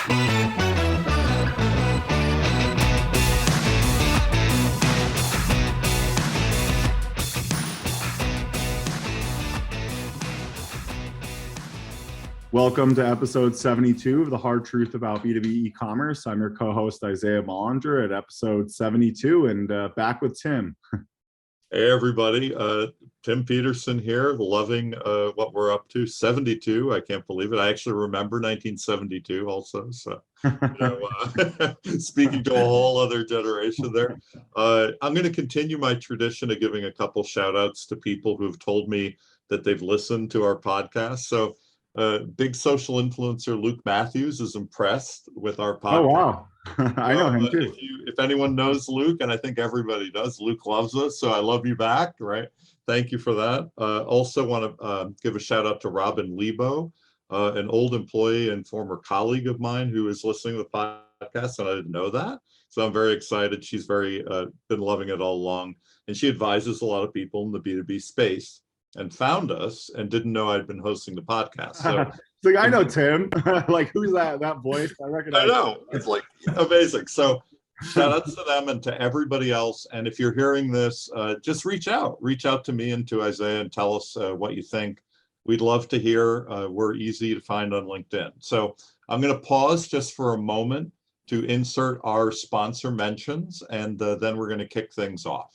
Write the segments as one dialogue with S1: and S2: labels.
S1: Welcome to episode 72 of the Hard Truth About B2B eCommerce. I'm your co-host, Isaiah Bollinger, at episode 72, and back with Tim.
S2: Hey, everybody. Tim Peterson here, loving what we're up to. 72. I can't believe it. I actually remember 1972 also. So, speaking to a whole other generation there. I'm going to continue my tradition of giving a couple shout outs to people who've told me that they've listened to our podcast. So, big social influencer Luke Matthews is impressed with our podcast.
S1: Oh, wow. I know him too.
S2: If anyone knows Luke, and I think everybody does, Luke loves us, so I love you back, right? Thank you for that. Also want to give a shout out to Robin Lebo, an old employee and former colleague of mine who is listening to the podcast, and I didn't know that. So I'm very excited. She's been loving it all along, and she advises a lot of people in the B2B space, and found us and didn't know I'd been hosting the podcast. So
S1: it's like, I know Tim. Like, who's that voice? I recognize.
S2: I know. It's like amazing. So shout outs to them and to everybody else. And if you're hearing this, just reach out to me and to Isaiah and tell us what you think. We'd love to hear. We're easy to find on LinkedIn. So I'm going to pause just for a moment to insert our sponsor mentions, and then we're going to kick things off.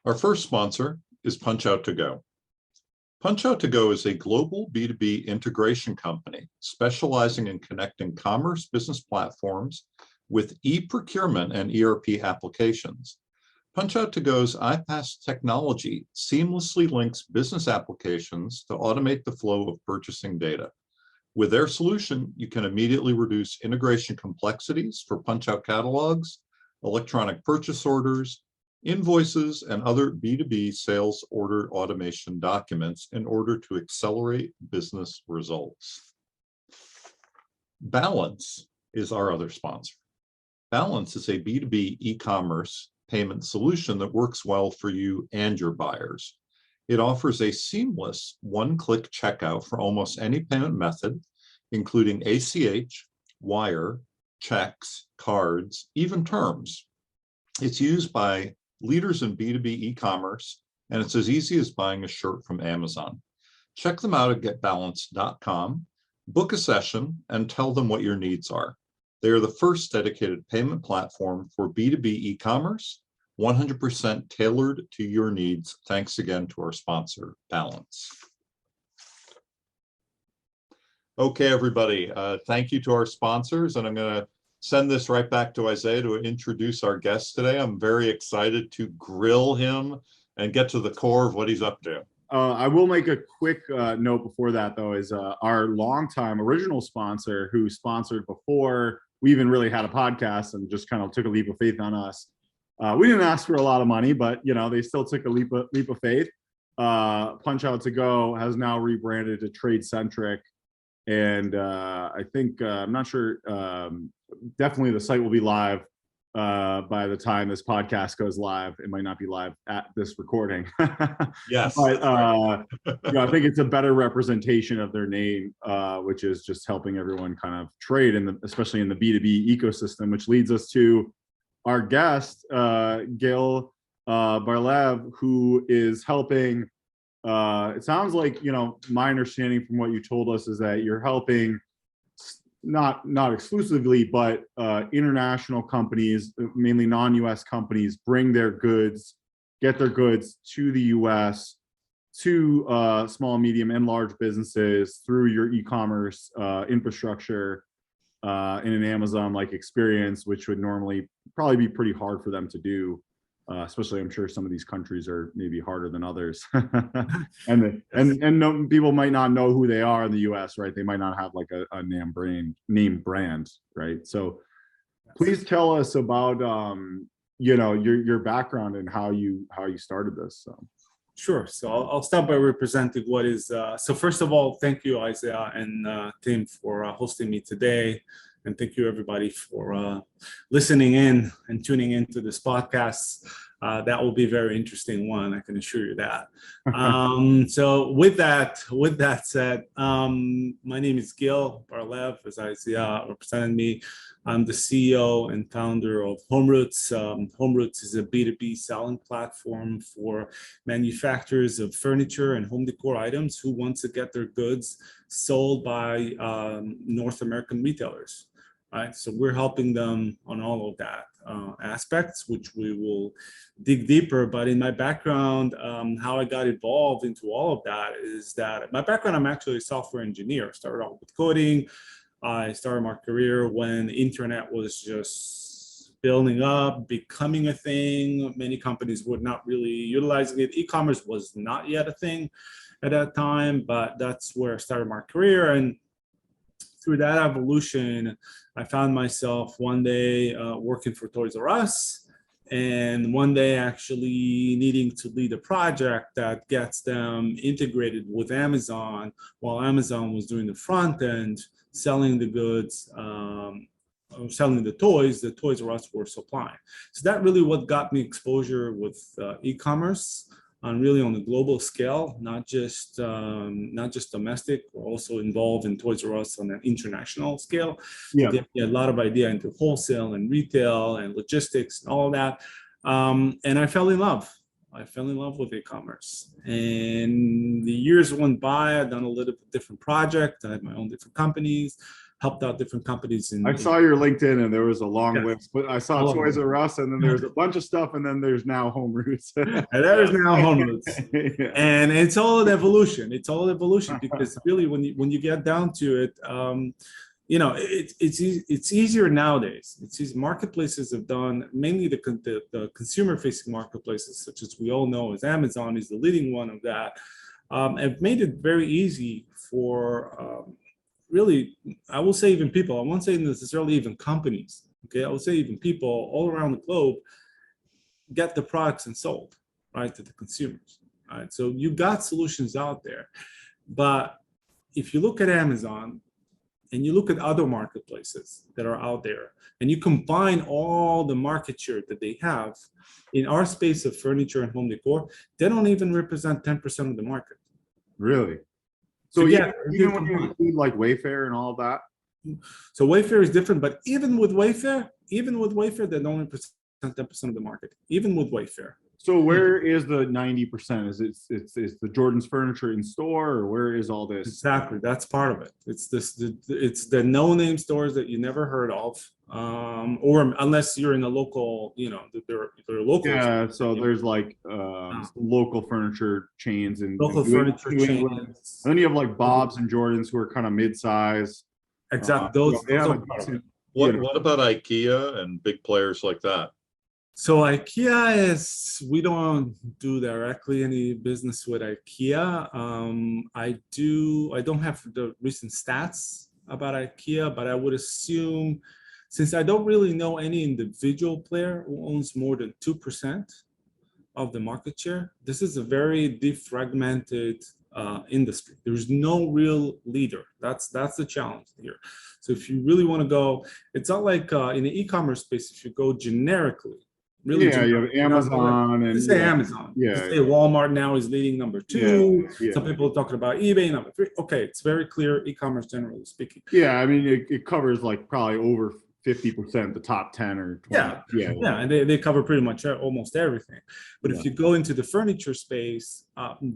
S2: Our first sponsor is PunchOut2Go. PunchOut2Go is a global B2B integration company specializing in connecting commerce business platforms with e-procurement and ERP applications. PunchOut2Go's iPaaS technology seamlessly links business applications to automate the flow of purchasing data. With their solution, you can immediately reduce integration complexities for PunchOut catalogs, electronic purchase orders, invoices, and other B2B sales order automation documents in order to accelerate business results. Balance is our other sponsor. Balance is a B2B e-commerce payment solution that works well for you and your buyers. It offers a seamless one-click checkout for almost any payment method, including ACH, wire, checks, cards, even terms. It's used by leaders in B2B e-commerce, and it's as easy as buying a shirt from Amazon. Check them out at getbalance.com, book a session, and tell them what your needs are. They are the first dedicated payment platform for B2B e-commerce, 100% tailored to your needs. Thanks again to our sponsor, Balance. Okay, everybody, thank you to our sponsors, and I'm going to send this right back to Isaiah to introduce our guest today. I'm very excited to grill him and get to the core of what he's up to.
S1: I will make a quick note before that, though, is our longtime original sponsor who sponsored before we even really had a podcast and just kind of took a leap of faith on us. We didn't ask for a lot of money, but they still took a leap of faith. PunchOut2Go has now rebranded to TradeCentric, and I think I'm not sure. Definitely the site will be live by the time this podcast goes live. It might not be live at this recording.
S2: Yes.
S1: But I think it's a better representation of their name, which is just helping everyone kind of trade, especially in the B2B ecosystem, which leads us to our guest, Gil Barlev, who is helping. It sounds like, my understanding from what you told us is that you're helping not exclusively, but international companies, mainly non-US companies, bring their goods, get their goods to the US, to small, medium, and large businesses through your e-commerce infrastructure in an Amazon-like experience, which would normally probably be pretty hard for them to do. Especially, I'm sure some of these countries are maybe harder than others, and no, people might not know who they are in the U.S. Right? They might not have like a name brand, right? So, please tell us about your background and how you started this. So.
S3: Sure. So I'll start by representing what is. So first of all, thank you, Isaiah and Tim, for hosting me today. And thank you, everybody, for listening in and tuning into this podcast. That will be a very interesting one, I can assure you that. So with that said, my name is Gil Barlev, as Isaiah represented me. I'm the CEO and founder of HomeRoots. HomeRoots is a B2B selling platform for manufacturers of furniture and home decor items who want to get their goods sold by North American retailers. Right, so we're helping them on all of that aspects, which we will dig deeper. But in my background, how I got involved into all of that is that my background, I'm actually a software engineer. Started off with coding. I started my career when the internet was just building up, becoming a thing. Many companies were not really utilizing it. E-commerce was not yet a thing at that time, but that's where I started my career. And through that evolution, I found myself one day working for Toys R Us, and one day actually needing to lead a project that gets them integrated with Amazon, while Amazon was doing the front end, selling the goods, selling the toys that Toys R Us were supplying. So that really what got me exposure with e-commerce. Really on a global scale, not just domestic. We're also involved in Toys R Us on an international scale.
S1: Yeah,
S3: A lot of idea into wholesale and retail and logistics and all of that. And I fell in love. I fell in love with e-commerce. And the years went by. I've done a little bit different project. I had my own different companies. Helped out different companies.
S1: I saw your LinkedIn and there was a long list, but I saw
S3: All
S1: Toys R Us and then there's a bunch of stuff and then there's now HomeRoots.
S3: And there is now HomeRoots.
S1: Yeah.
S3: And it's all an evolution. It's all evolution because really when you get down to it, you know, it's easier nowadays. It's easy. Marketplaces have done, mainly the consumer-facing marketplaces, such as we all know as Amazon is the leading one of that, have made it very easy for really, I will say even people, I won't say necessarily even companies, okay? I will say even people all around the globe get the products and sold, right, to the consumers, right? So you got solutions out there. But if you look at Amazon and you look at other marketplaces that are out there and you combine all the market share that they have in our space of furniture and home decor, they don't even represent 10% of the market.
S1: Really?
S3: So
S1: yeah, even when you include like Wayfair and all of that.
S3: So Wayfair is different, but even with Wayfair, they don't represent 10% of the market. Even with Wayfair.
S1: So where is the 90%? Is it's the Jordan's Furniture in store, or where is all this?
S3: Exactly, that's part of it. It's the no-name stores that you never heard of, or unless you're in a local, you know, they're local.
S1: Yeah, so there's like local furniture chains and
S3: local furniture chains.
S1: And then you have like Bob's and Jordan's who are kind of mid-size.
S3: Exactly.
S1: Those
S2: What about IKEA and big players like that?
S3: So IKEA is, we don't do directly any business with IKEA. I don't have the recent stats about IKEA, but I would assume, since I don't really know any individual player who owns more than 2% of the market share, this is a very defragmented industry. There's no real leader. That's the challenge here. So if you really want to go, it's not like in the e-commerce space, if you go generically, really,
S1: yeah, you have Amazon and
S3: say Amazon.
S1: Yeah,
S3: say Walmart now is leading number 2.
S1: Yeah.
S3: Some people are talking about eBay number 3. Okay, it's very clear e-commerce generally speaking.
S1: Yeah, I mean it covers like probably over 50%, the top 10 or 20.
S3: Yeah, and they cover pretty much almost everything. But if you go into the furniture space,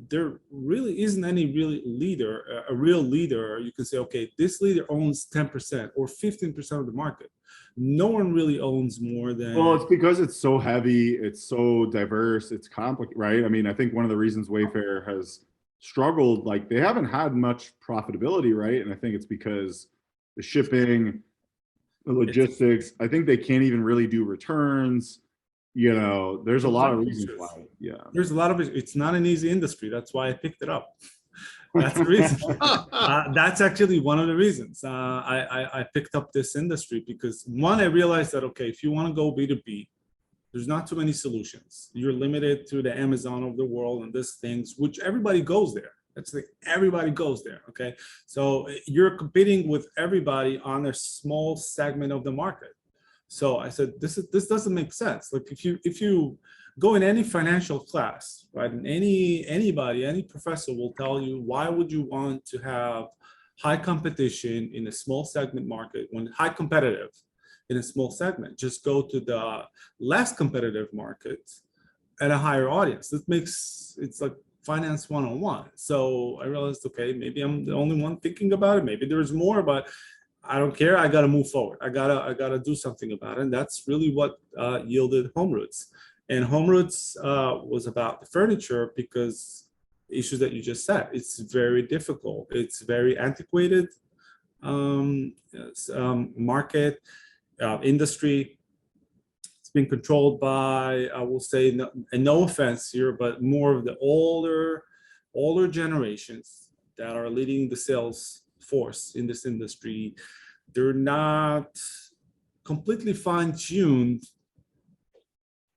S3: there really isn't any really leader, a real leader. You can say, okay, this leader owns 10% or 15% of the market. No one really owns more than.
S1: Well, it's because it's so heavy, it's so diverse, it's complicated, right? I mean, I think one of the reasons Wayfair has struggled, like they haven't had much profitability, right? And I think it's because the shipping, the logistics, I think they can't even really do returns. You know, there's a lot of reasons why. Yeah,
S3: there's a lot of it. It's not an easy industry. That's why I picked it up. That's the reason. That's actually one of the reasons I picked up this industry, because one, I realized that, okay, if you want to go B2B, there's not too many solutions. You're limited to the Amazon of the world and these things, which everybody goes there. That's like everybody goes there. Okay, so you're competing with everybody on a small segment of the market. So I said, this doesn't make sense. Like if you go in any financial class, right? And any professor will tell you, why would you want to have high competition in a small segment market when high competitive in a small segment? Just go to the less competitive market and a higher audience. It's like finance 101. So I realized, okay, maybe I'm the only one thinking about it. Maybe there's more, but I don't care. I got to move forward. I gotta do something about it. And that's really what yielded HomeRoots. And HomeRoots was about the furniture because issues that you just said. It's very difficult. It's very antiquated market, industry. It's been controlled by, I will say, and no offense here, but more of the older generations that are leading the sales force in this industry. They're not completely fine-tuned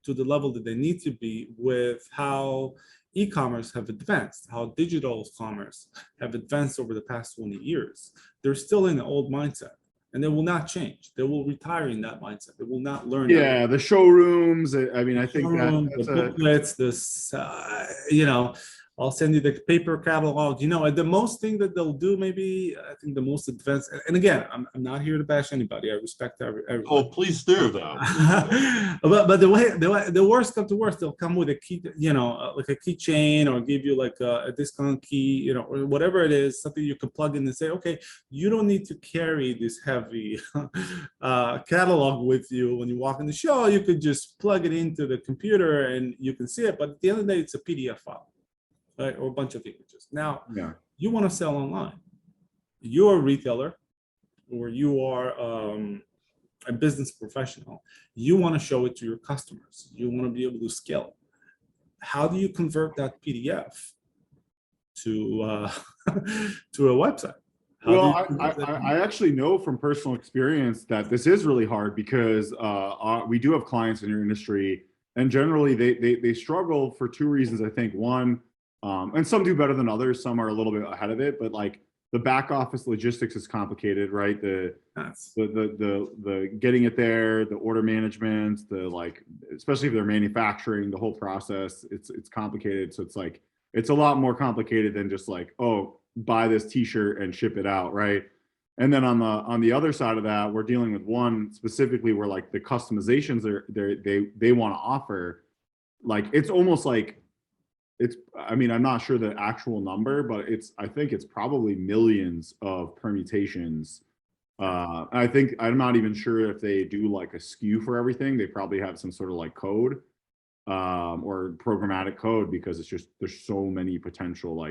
S3: to the level that they need to be with how e-commerce have advanced, how digital commerce have advanced over the past 20 years. They're still in the old mindset, and they will not change. They will retire in that mindset. They will not learn.
S1: Yeah, the showrooms. I mean, I think
S3: the booklets, this, I'll send you the paper catalog. The most thing that they'll do, maybe, I think the most advanced, and again, I'm not here to bash anybody. I respect everyone.
S2: Oh, please do, though.
S3: but the worst come to worst, they'll come with a key, like a keychain, or give you like a discount key, or whatever it is, something you can plug in and say, okay, you don't need to carry this heavy catalog with you when you walk in the show. You could just plug it into the computer and you can see it. But at the end of the day, it's a PDF file. Right, or a bunch of images. Now, you want to sell online. You're a retailer, or you are a business professional. You want to show it to your customers. You want to be able to scale. How do you convert that PDF to a website?
S1: Well, I actually know from personal experience that this is really hard because we do have clients in your industry, and generally they struggle for two reasons. I think one, and some do better than others. Some are a little bit ahead of it, but like the back office logistics is complicated, right? The getting it there, the order management, especially if they're manufacturing, the whole process, it's complicated. So it's a lot more complicated than just like, oh, buy this t-shirt and ship it out, right? And then on the other side of that, we're dealing with one specifically where like the customizations they want to offer, like it's almost like I'm not sure the actual number, but I think it's probably millions of permutations. I think I'm not even sure if they do like a SKU for everything. They probably have some sort of like code or programmatic code, because it's just, there's so many potential,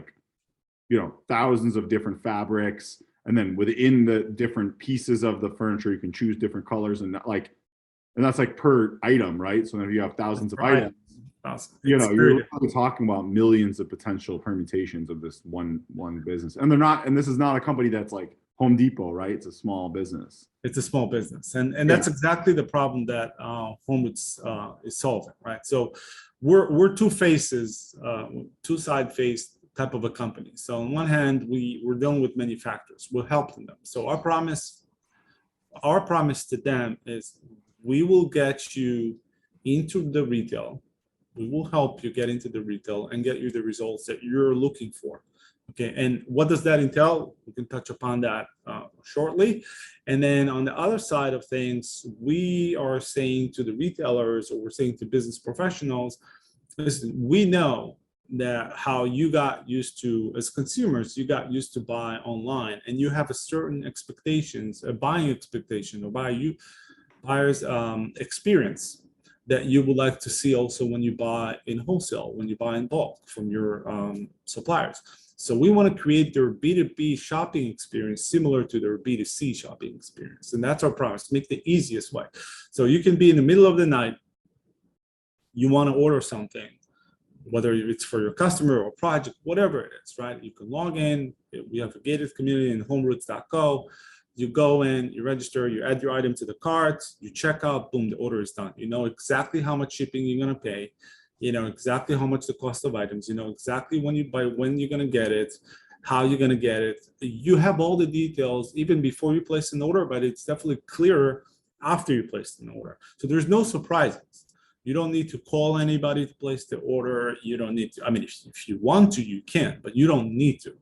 S1: thousands of different fabrics. And then within the different pieces of the furniture, you can choose different colors and that's like per item, right? So if you have thousands of items, you're talking about millions of potential permutations of this one business. And this is not a company that's like Home Depot, right? It's a small business.
S3: It's a small business. And that's exactly the problem that HomeRoots is solving, right? So we're two side face type of a company. So on one hand, we're dealing with manufacturers. We're helping them. So our promise to them is we will get you into the retail. We will help you get into the retail and get you the results that you're looking for. Okay, and what does that entail? We can touch upon that shortly. And then on the other side of things, we are saying to the retailers, or we're saying to business professionals, listen, we know that how you got used to, as consumers, you got used to buy online, and you have a certain expectations, a buying expectation, or buyer's experience that you would like to see also when you buy in wholesale, when you buy in bulk from your suppliers. So we want to create their B2B shopping experience similar to their B2C shopping experience. And that's our promise, to make the easiest way. So you can be in the middle of the night, you want to order something, whether it's for your customer or project, whatever it is, right? You can log in. We have a gated community in HomeRoots.co. You go in, you register, you add your item to the cart, you check out, boom, the order is done. You know exactly how much shipping you're going to pay. You know exactly how much the cost of items. You know exactly when you're going to get it, how you're going to get it. You have all the details even before you place an order, but it's definitely clearer after you place an order. So there's no surprises. You don't need to call anybody to place the order. You don't need to, I mean, if you want to, you can, but you don't need to.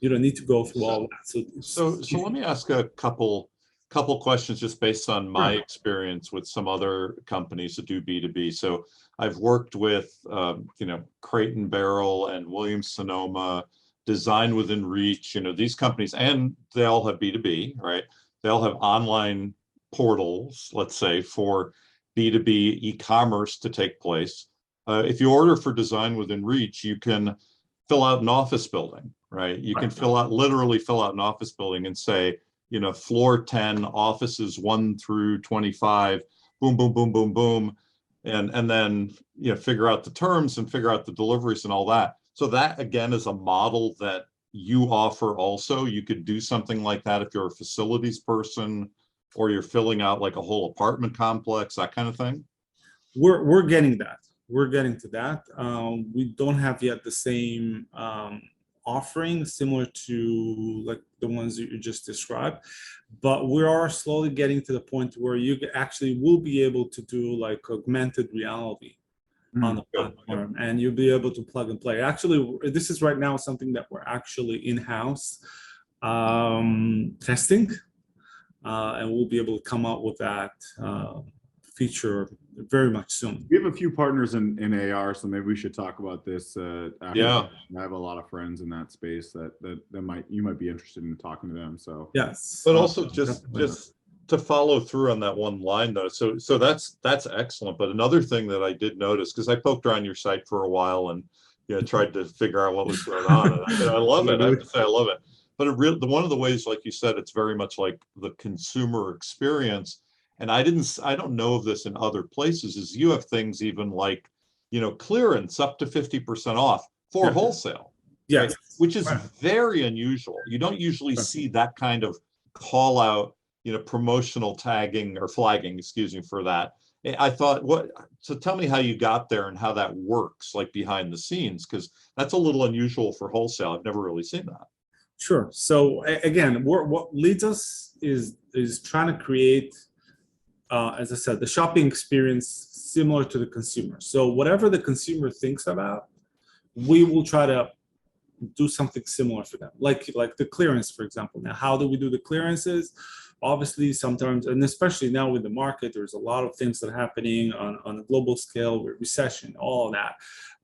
S3: You don't need to go through all that.
S2: So let me ask a couple questions just based on my experience with some other companies that do B2B. So I've worked with, Crate and Barrel and Williams Sonoma, Design Within Reach, these companies, and they all have B2B, right? They all have online portals, let's say, for B2B e-commerce to take place. If you order for Design Within Reach, you can fill out an office building, right? You can literally fill out an office building and say, floor 10, offices 1 through 25, boom, boom, boom, boom, boom. And then, figure out the terms and figure out the deliveries and all that. So that, again, is a model that you offer also. You could do something like that if you're a facilities person, or you're filling out like a whole apartment complex, that kind of thing.
S3: We're getting that. We're getting to that. We don't have yet the same offering similar to like the ones that you just described, but we are slowly getting to the point where you actually will be able to do like augmented reality on the platform, and you'll be able to plug and play. Actually, this is right now something that we're actually in-house testing, and we'll be able to come out with that feature very much soon.
S1: We have a few partners in AR, so maybe we should talk about this. I have a lot of friends in that space that you might be interested in talking to them. So
S3: yes,
S2: but also just to follow through on that one line though. So that's excellent. But another thing that I did notice, because I poked around your site for a while and tried to figure out what was going on. And I love it. I have to say I love it. But one of the ways, like you said, it's very much like the consumer experience. And I don't know of this in other places, is you have things even like, clearance up to 50% off for wholesale.
S3: Yes.
S2: Right? Which is very unusual. You don't usually see that kind of call out, promotional tagging or flagging, for that. I thought, so tell me how you got there and how that works, like behind the scenes, because that's a little unusual for wholesale. I've never really seen that.
S3: Sure. So again, what leads us is trying to create, as I said, the shopping experience similar to the consumer. So whatever the consumer thinks about, we will try to do something similar for them. Like the clearance, for example. Now, how do we do the clearances? Obviously, sometimes, and especially now with the market, there's a lot of things that are happening on a global scale with recession, all of that.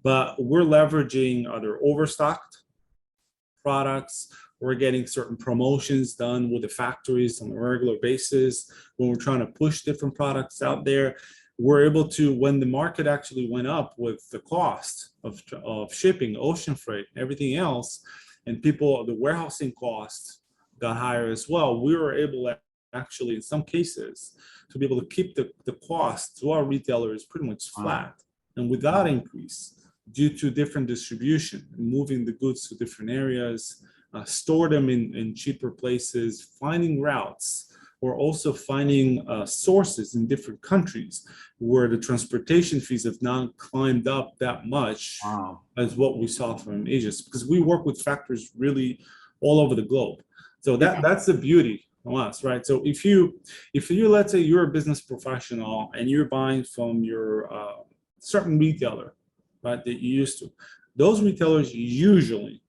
S3: But we're leveraging other overstocked products. We're getting certain promotions done with the factories on a regular basis. When we're trying to push different products out there, we're able to, when the market actually went up with the cost of shipping, ocean freight, everything else, and the warehousing costs got higher as well, we were able to actually, in some cases, to be able to keep the cost to our retailers pretty much flat and without increase due to different distribution, moving the goods to different areas, store them in cheaper places, finding routes, or also finding sources in different countries where the transportation fees have not climbed up that much as what we saw from Asia. Because we work with factories really all over the globe. So that's the beauty of us, right? So if you let's say you're a business professional and you're buying from your certain retailer, right, that you used to, those retailers usually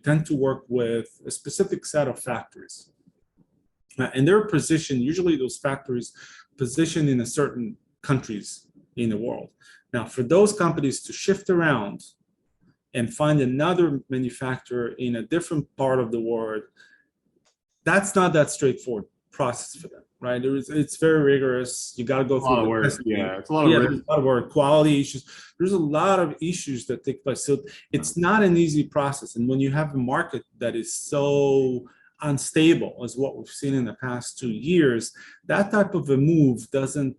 S3: tend to work with a specific set of factories. And they're positioned, usually those factories positioned in a certain countries in the world. Now, for those companies to shift around and find another manufacturer in a different part of the world, that's not that straightforward process for them, right? It's very rigorous. You got to go through the
S1: work.
S3: testing.
S1: Yeah, it's a lot of
S3: there's a lot of work, quality issues. There's a lot of issues that take place. So it's not an easy process. And when you have a market that is so unstable as what we've seen in the past 2 years, that type of a move doesn't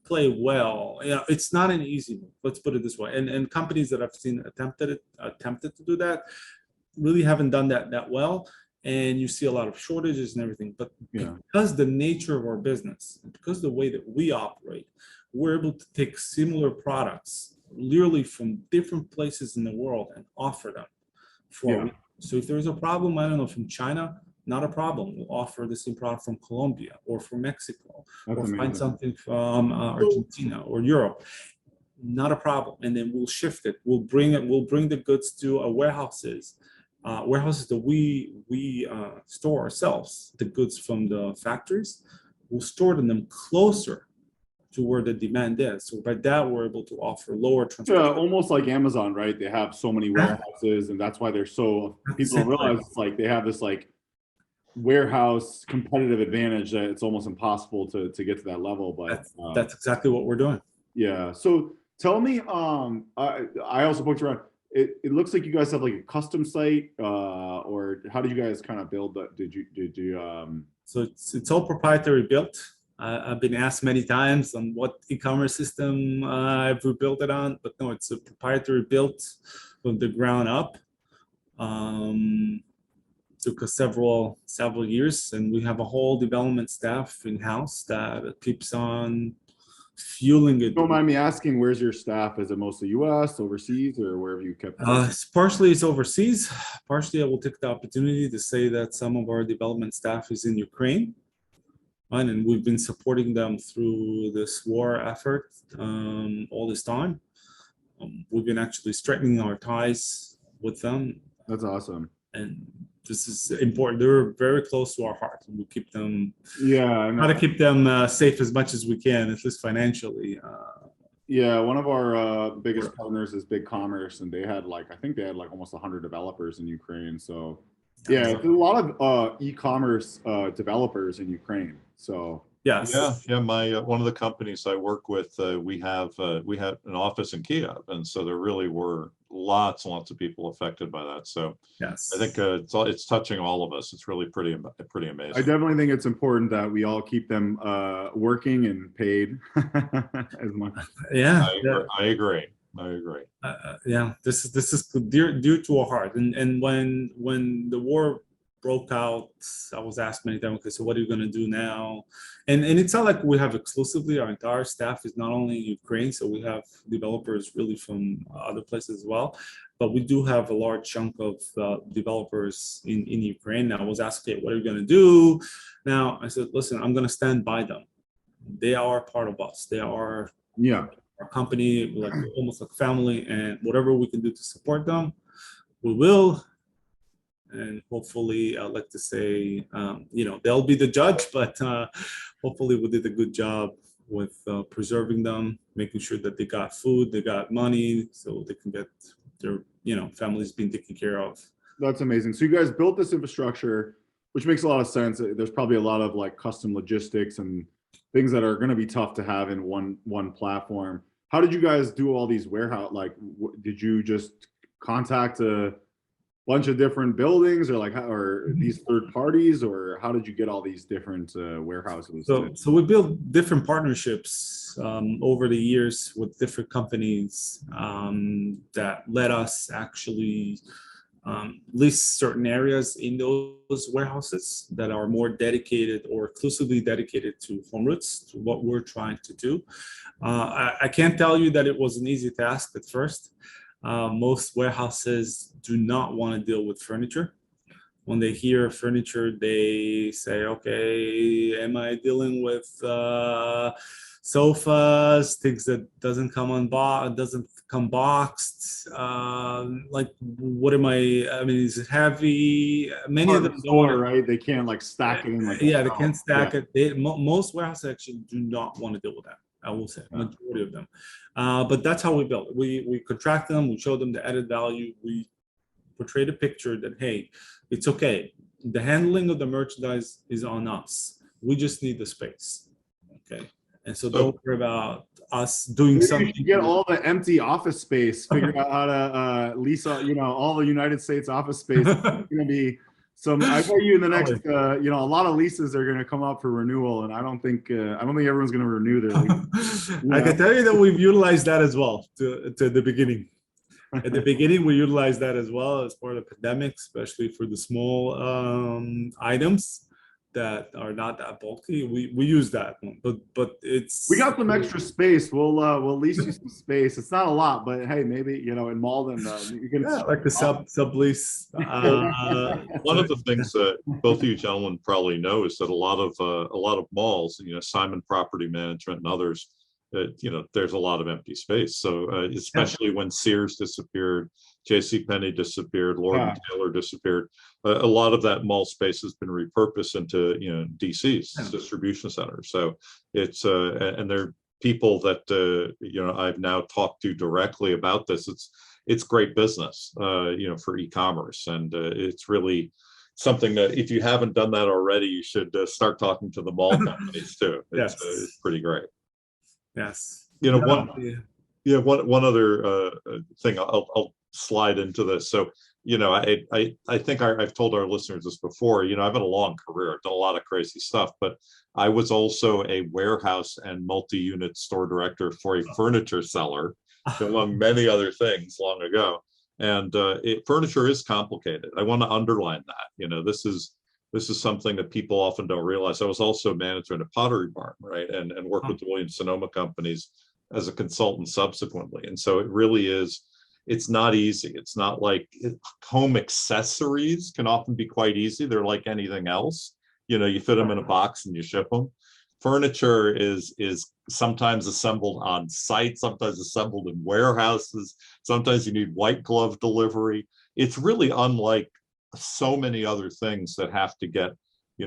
S3: play well. It's not an easy move. Let's put it this way. And companies that I've seen attempted to do that really haven't done that well. And you see a lot of shortages and everything. But because the nature of our business, and because the way that we operate, we're able to take similar products literally from different places in the world and offer them for. So if there's a problem, I don't know, from China, not a problem. We'll offer the same product from Colombia or from Mexico, or find something from Argentina or Europe. not a problem. And then we'll shift it. We'll bring the goods to our warehouses that we store ourselves, the goods from the factories. We'll store them closer to where the demand is. So by that, we're able to offer lower transport.
S1: Yeah, almost like Amazon, right? They have so many warehouses, and that's why they're so, people don't realize it's like they have this like warehouse competitive advantage that it's almost impossible to get to that level. But
S3: that's exactly what we're doing.
S1: Yeah. So tell me, I also booked around. It looks like you guys have like a custom site, or how did you guys kind of build that? Did you?
S3: So it's all proprietary built. I've been asked many times on what e-commerce system I've built it on, but no, it's a proprietary built from the ground up. Took us several years, and we have a whole development staff in-house that keeps on fueling it.
S1: Don't mind me asking, where's your staff? Is it mostly US, overseas, or where have you kept it?
S3: Partially it's overseas. Partially I will take the opportunity to say that some of our development staff is in Ukraine. And we've been supporting them through this war effort all this time. We've been actually strengthening our ties with them.
S1: That's awesome.
S3: And this is important. They're very close to our heart. We keep them.
S1: Yeah,
S3: try to keep them safe as much as we can, at least financially.
S1: Yeah, one of our biggest partners is BigCommerce, and they had I think they had almost 100 developers in Ukraine. So yeah, there's a lot of e-commerce developers in Ukraine. So
S3: yes,
S2: yeah. My one of the companies I work with, we have an office in Kiev, and so there really were lots and lots of people affected by that. So
S3: yes,
S2: I think it's touching all of us. It's really pretty amazing.
S1: I definitely think it's important that we all keep them working and paid as much.
S3: Yeah,
S2: I agree.
S3: Yeah, this is dear to our heart. And when the war broke out, I was asked many times, okay, so what are you going to do now? And it's not like we have exclusively, our entire staff is not only Ukraine, so we have developers really from other places as well, but we do have a large chunk of developers in Ukraine. I was asked, okay, what are you going to do? Now I said, listen, I'm going to stand by them. They are part of us. They are our company, almost like family, and whatever we can do to support them, we will. And hopefully, I'd like to say, they'll be the judge, but hopefully we did a good job with preserving them, making sure that they got food, they got money, so they can get their, families being taken care of.
S1: That's amazing. So you guys built this infrastructure, which makes a lot of sense. There's probably a lot of custom logistics and things that are going to be tough to have in one platform. How did you guys do all these warehouse? Did you just contact a bunch of different buildings, or these third parties, or how did you get all these different warehouses?
S3: So we built different partnerships over the years with different companies that let us actually lease certain areas in those warehouses that are more dedicated or exclusively dedicated to HomeRoots, to what we're trying to do. I can't tell you that it was an easy task at first. Most warehouses do not want to deal with furniture. When they hear furniture, they say, okay, am I dealing with sofas, things that doesn't come boxed? What am I mean, is it heavy? Many of them don't,
S1: right? They can't stack it in
S3: they can't stack it. Most warehouses actually do not want to deal with that. I will say majority of them, but that's how we built it. We contract them, we show them the added value, we portray the picture that, hey, it's okay. The handling of the merchandise is on us. We just need the space, okay? And so don't worry about us doing something.
S1: You get all the empty office space, figure out how to lease, all the United States office space. It's going to be I bet you in the next, a lot of leases are going to come up for renewal, and I don't think everyone's going to renew their lease.
S3: I can tell you that we've utilized that as well to the beginning. At the beginning, we utilized that as well as part of the pandemic, especially for the small items that are not that bulky. We use that one, but
S1: we got some extra space. We'll lease you some space. It's not a lot, but hey, maybe in Malden you can
S3: like the sublease.
S2: One of the things that both of you gentlemen probably know is that a lot of malls, Simon Property Management and others, there's a lot of empty space. So especially when Sears disappeared, JCPenney disappeared, Lord and Taylor disappeared, a lot of that mall space has been repurposed into DCs, distribution centers. So it's and there are people that I've now talked to directly about this. It's great business, for e-commerce, and it's really something that if you haven't done that already, you should start talking to the mall companies too. It's pretty great.
S3: Yes.
S2: One other thing I'll slide into this. So, I think I've told our listeners this before. I've had a long career, I've done a lot of crazy stuff, but I was also a warehouse and multi-unit store director for a furniture seller, among many other things, long ago. And furniture is complicated. I want to underline that. This is something that people often don't realize. I was also manager in a pottery barn, right? And worked with the Williams-Sonoma companies as a consultant subsequently. And so it really is, it's not easy. It's not like home accessories can often be quite easy. They're like anything else. You fit them in a box and you ship them. Furniture is sometimes assembled on site, sometimes assembled in warehouses. Sometimes you need white glove delivery. It's really unlike so many other things that have to get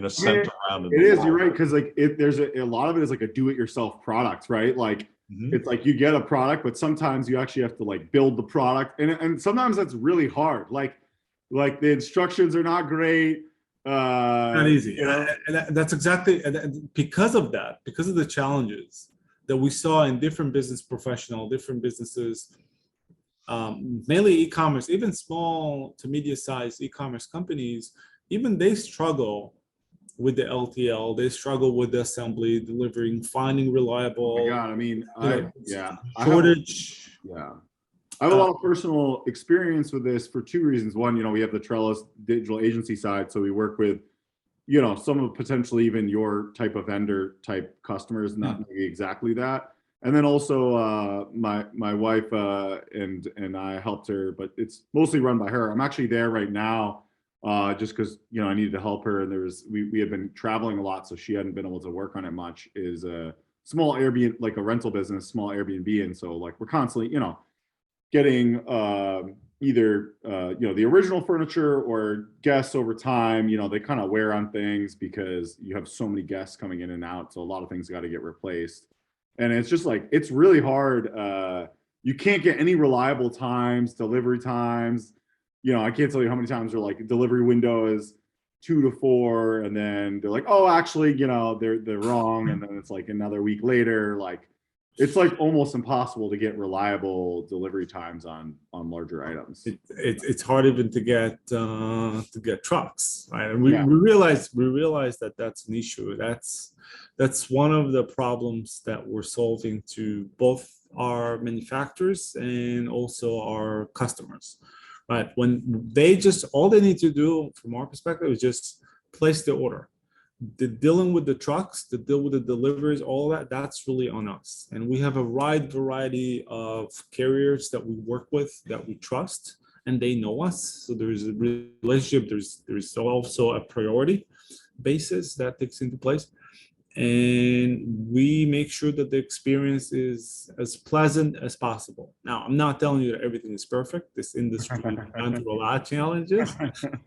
S2: sent around.
S1: It is. You're right, because there's a lot of it is like a do-it-yourself product, right? Like it's like you get a product, but sometimes you actually have to build the product, and sometimes that's really hard. Like the instructions are not great.
S3: Not easy. And that's exactly because of the challenges that we saw in different different businesses, mainly e-commerce, even small to medium-sized e-commerce companies, even they struggle with the LTL. They struggle with the assembly, delivering, finding reliable.
S1: Oh my God, I mean,
S3: shortage.
S1: I have a lot of personal experience with this for two reasons. One, we have the Trellis digital agency side, so we work with, some of potentially even your type of vendor type customers, not maybe exactly that. And then also my wife and I helped her, but it's mostly run by her. I'm actually there right now just because I needed to help her, and we had been traveling a lot, so she hadn't been able to work on it much. Is a small Airbnb, like a rental business, small Airbnb, and so we're constantly getting either the original furniture or guests over time. They kind of wear on things because you have so many guests coming in and out, so a lot of things got to get replaced. And it's just it's really hard. You can't get any reliable times, delivery times. I can't tell you how many times they're delivery window is 2 to 4, and then they're like, oh, actually, they're wrong, and then it's another week later. It's almost impossible to get reliable delivery times on larger items.
S3: It's hard even to get trucks, right? And we realize that that's an issue. That's one of the problems that we're solving to both our manufacturers and also our customers, right? When all they need to do from our perspective is just place the order. The dealing with the trucks, the deal with the deliveries, all that's really on us. And we have a wide variety of carriers that we work with, that we trust, and they know us. So there's a relationship. There's also a priority basis that takes into place. And we make sure that the experience is as pleasant as possible. Now, I'm not telling you that everything is perfect. This industry has gone through a lot of challenges.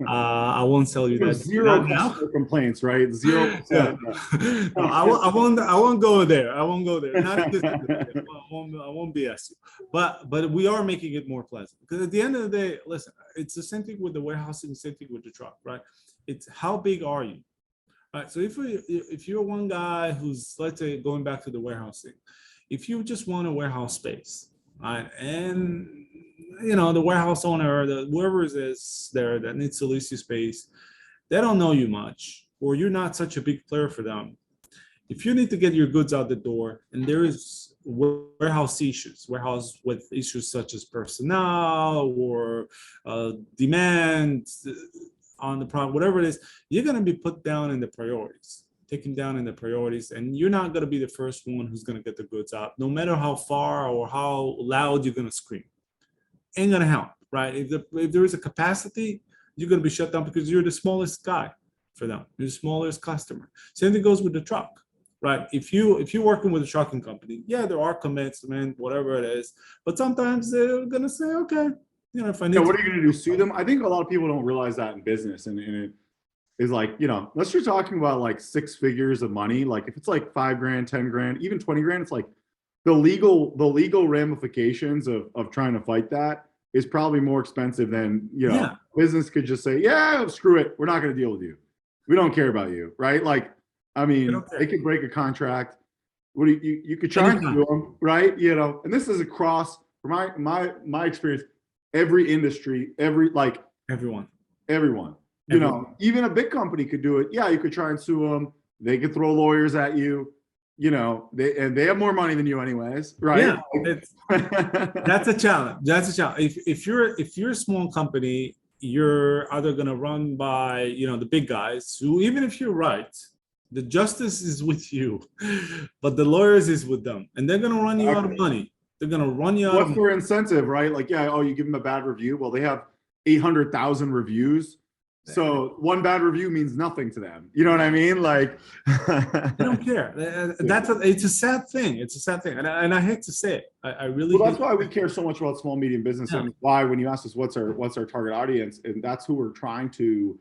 S3: I won't tell you that.
S1: Zero complaints, right? 0%.
S3: No, I won't go there. I won't go there. Not this industry. I won't BS you. But we are making it more pleasant, because at the end of the day, listen, it's the same thing with the warehousing, same thing with the truck, right? It's how big are you? Right, so if you're one guy who's, let's say, going back to the warehousing, if you just want a warehouse space, right, and the warehouse owner, whoever it is there that needs to lease your space, they don't know you much, or you're not such a big player for them. If you need to get your goods out the door, and there is warehouse with issues such as personnel or demand on the product, whatever it is, you're going to be put down in the priorities, taken down in the priorities, and you're not going to be the first one who's going to get the goods out, no matter how far or how loud you're going to scream. Ain't going to help, right? If there is a capacity, you're going to be shut down because you're the smallest guy for them. You're the smallest customer. Same thing goes with the truck. right? If you're working with a trucking company, yeah, there are commits, man, whatever it is, but sometimes they're gonna say, okay, you know, if I need
S1: Yeah,
S3: to,
S1: what are you going to do? Sue them? I think a lot of people don't realize that in business, and it is like, you know, unless you're talking about like 6 figures of money, like if it's like 5 grand, 10 grand, even 20 grand, it's like the legal ramifications of trying to fight that is probably more expensive than, you know,
S3: yeah,
S1: business could just say, yeah, screw it, we're not going to deal with you, we don't care about you, right? Like, I mean,
S3: don't care.
S1: they could break a contract. What do you could try and
S3: Anytime.
S1: do them, right? You know, and this is across, from my experience, every industry,
S3: Everyone.
S1: everyone. You know, even a big company could do it. Yeah, you could try and sue them. They could throw lawyers at you. You know, they have more money than you, anyways, right?
S3: Yeah, that's a challenge. That's a challenge. If you're a small company, you're either gonna run by, you know, the big guys who, even if you're right, the justice is with you, but the lawyers is with them, and they're gonna run you out of money. They're gonna run you out of
S1: What's
S3: money.
S1: their incentive, right? Like, yeah, oh, you give them a bad review. Well, they have 800,000 reviews. So one bad review means nothing to them. You know what I mean? Like,
S3: They don't care. It's a sad thing. It's a sad thing, and I hate to say it. I really.
S1: well, that's why we care so much about small, medium business,
S3: Yeah.
S1: and why, when you ask us what's our target audience, and that's who we're trying to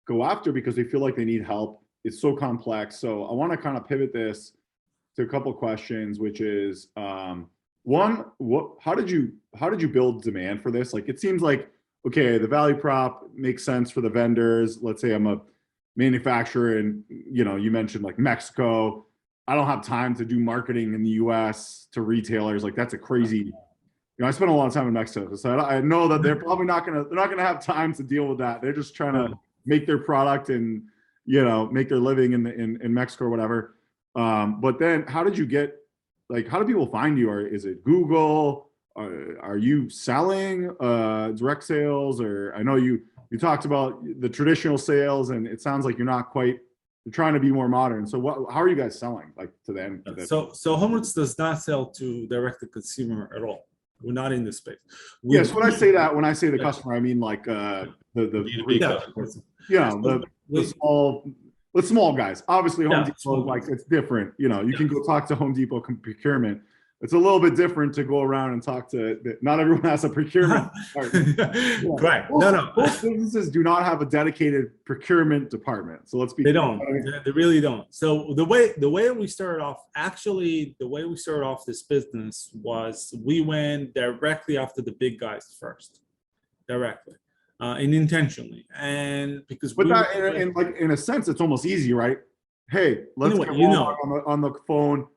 S1: go after, because we feel like they need help. It's so complex. So I want to kind of pivot this to a couple of questions, which is, one, how did you build demand for this? Like, it seems like, okay, the value prop makes sense for the vendors. Let's say I'm a manufacturer, and, you know, you mentioned like Mexico. I don't have time to do marketing in the US to retailers. Like, that's a crazy, you know, I spent a lot of time in Mexico, so I know that they're probably not gonna have time to deal with that. They're just trying to make their product and, you know, make their living in Mexico or whatever. But then how did you get, like, how do people find you? Or is it Google? Are you selling direct sales? Or I know you talked about the traditional sales, and it sounds like you're trying to be more modern. So how are you guys selling, like, to the end?
S3: So HomeRoots does not sell to direct to consumer at all. We're not in this space.
S1: Yes, when I say the customer, I mean like the
S2: B2B
S3: yeah,
S1: you know, the small guys. Obviously, Home
S3: Yeah,
S1: Depot,
S3: small
S1: like, it's different. You know, you can go talk to Home Depot procurement. It's a little bit different to go around and talk to. Not everyone has a procurement department.
S3: Correct. No.
S1: Most businesses do not have a dedicated procurement department. So let's be.
S3: They don't. They really don't. So the way we started off, actually, the way we started off this business was we went directly after the big guys first, directly, and intentionally, and because.
S1: But that, in a sense, it's almost easy, right? Hey, let's get Walmart on the phone.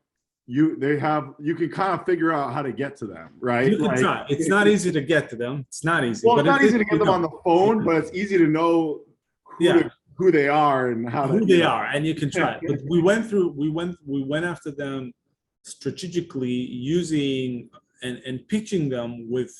S1: You can kind of figure out how to get to them, right?
S3: You can try. It's not easy to get to them. It's not easy.
S1: Well, it's not easy to get them on the phone, but it's easy to know who they are and
S3: who they are, and you can try. But we went after them strategically, using and pitching them with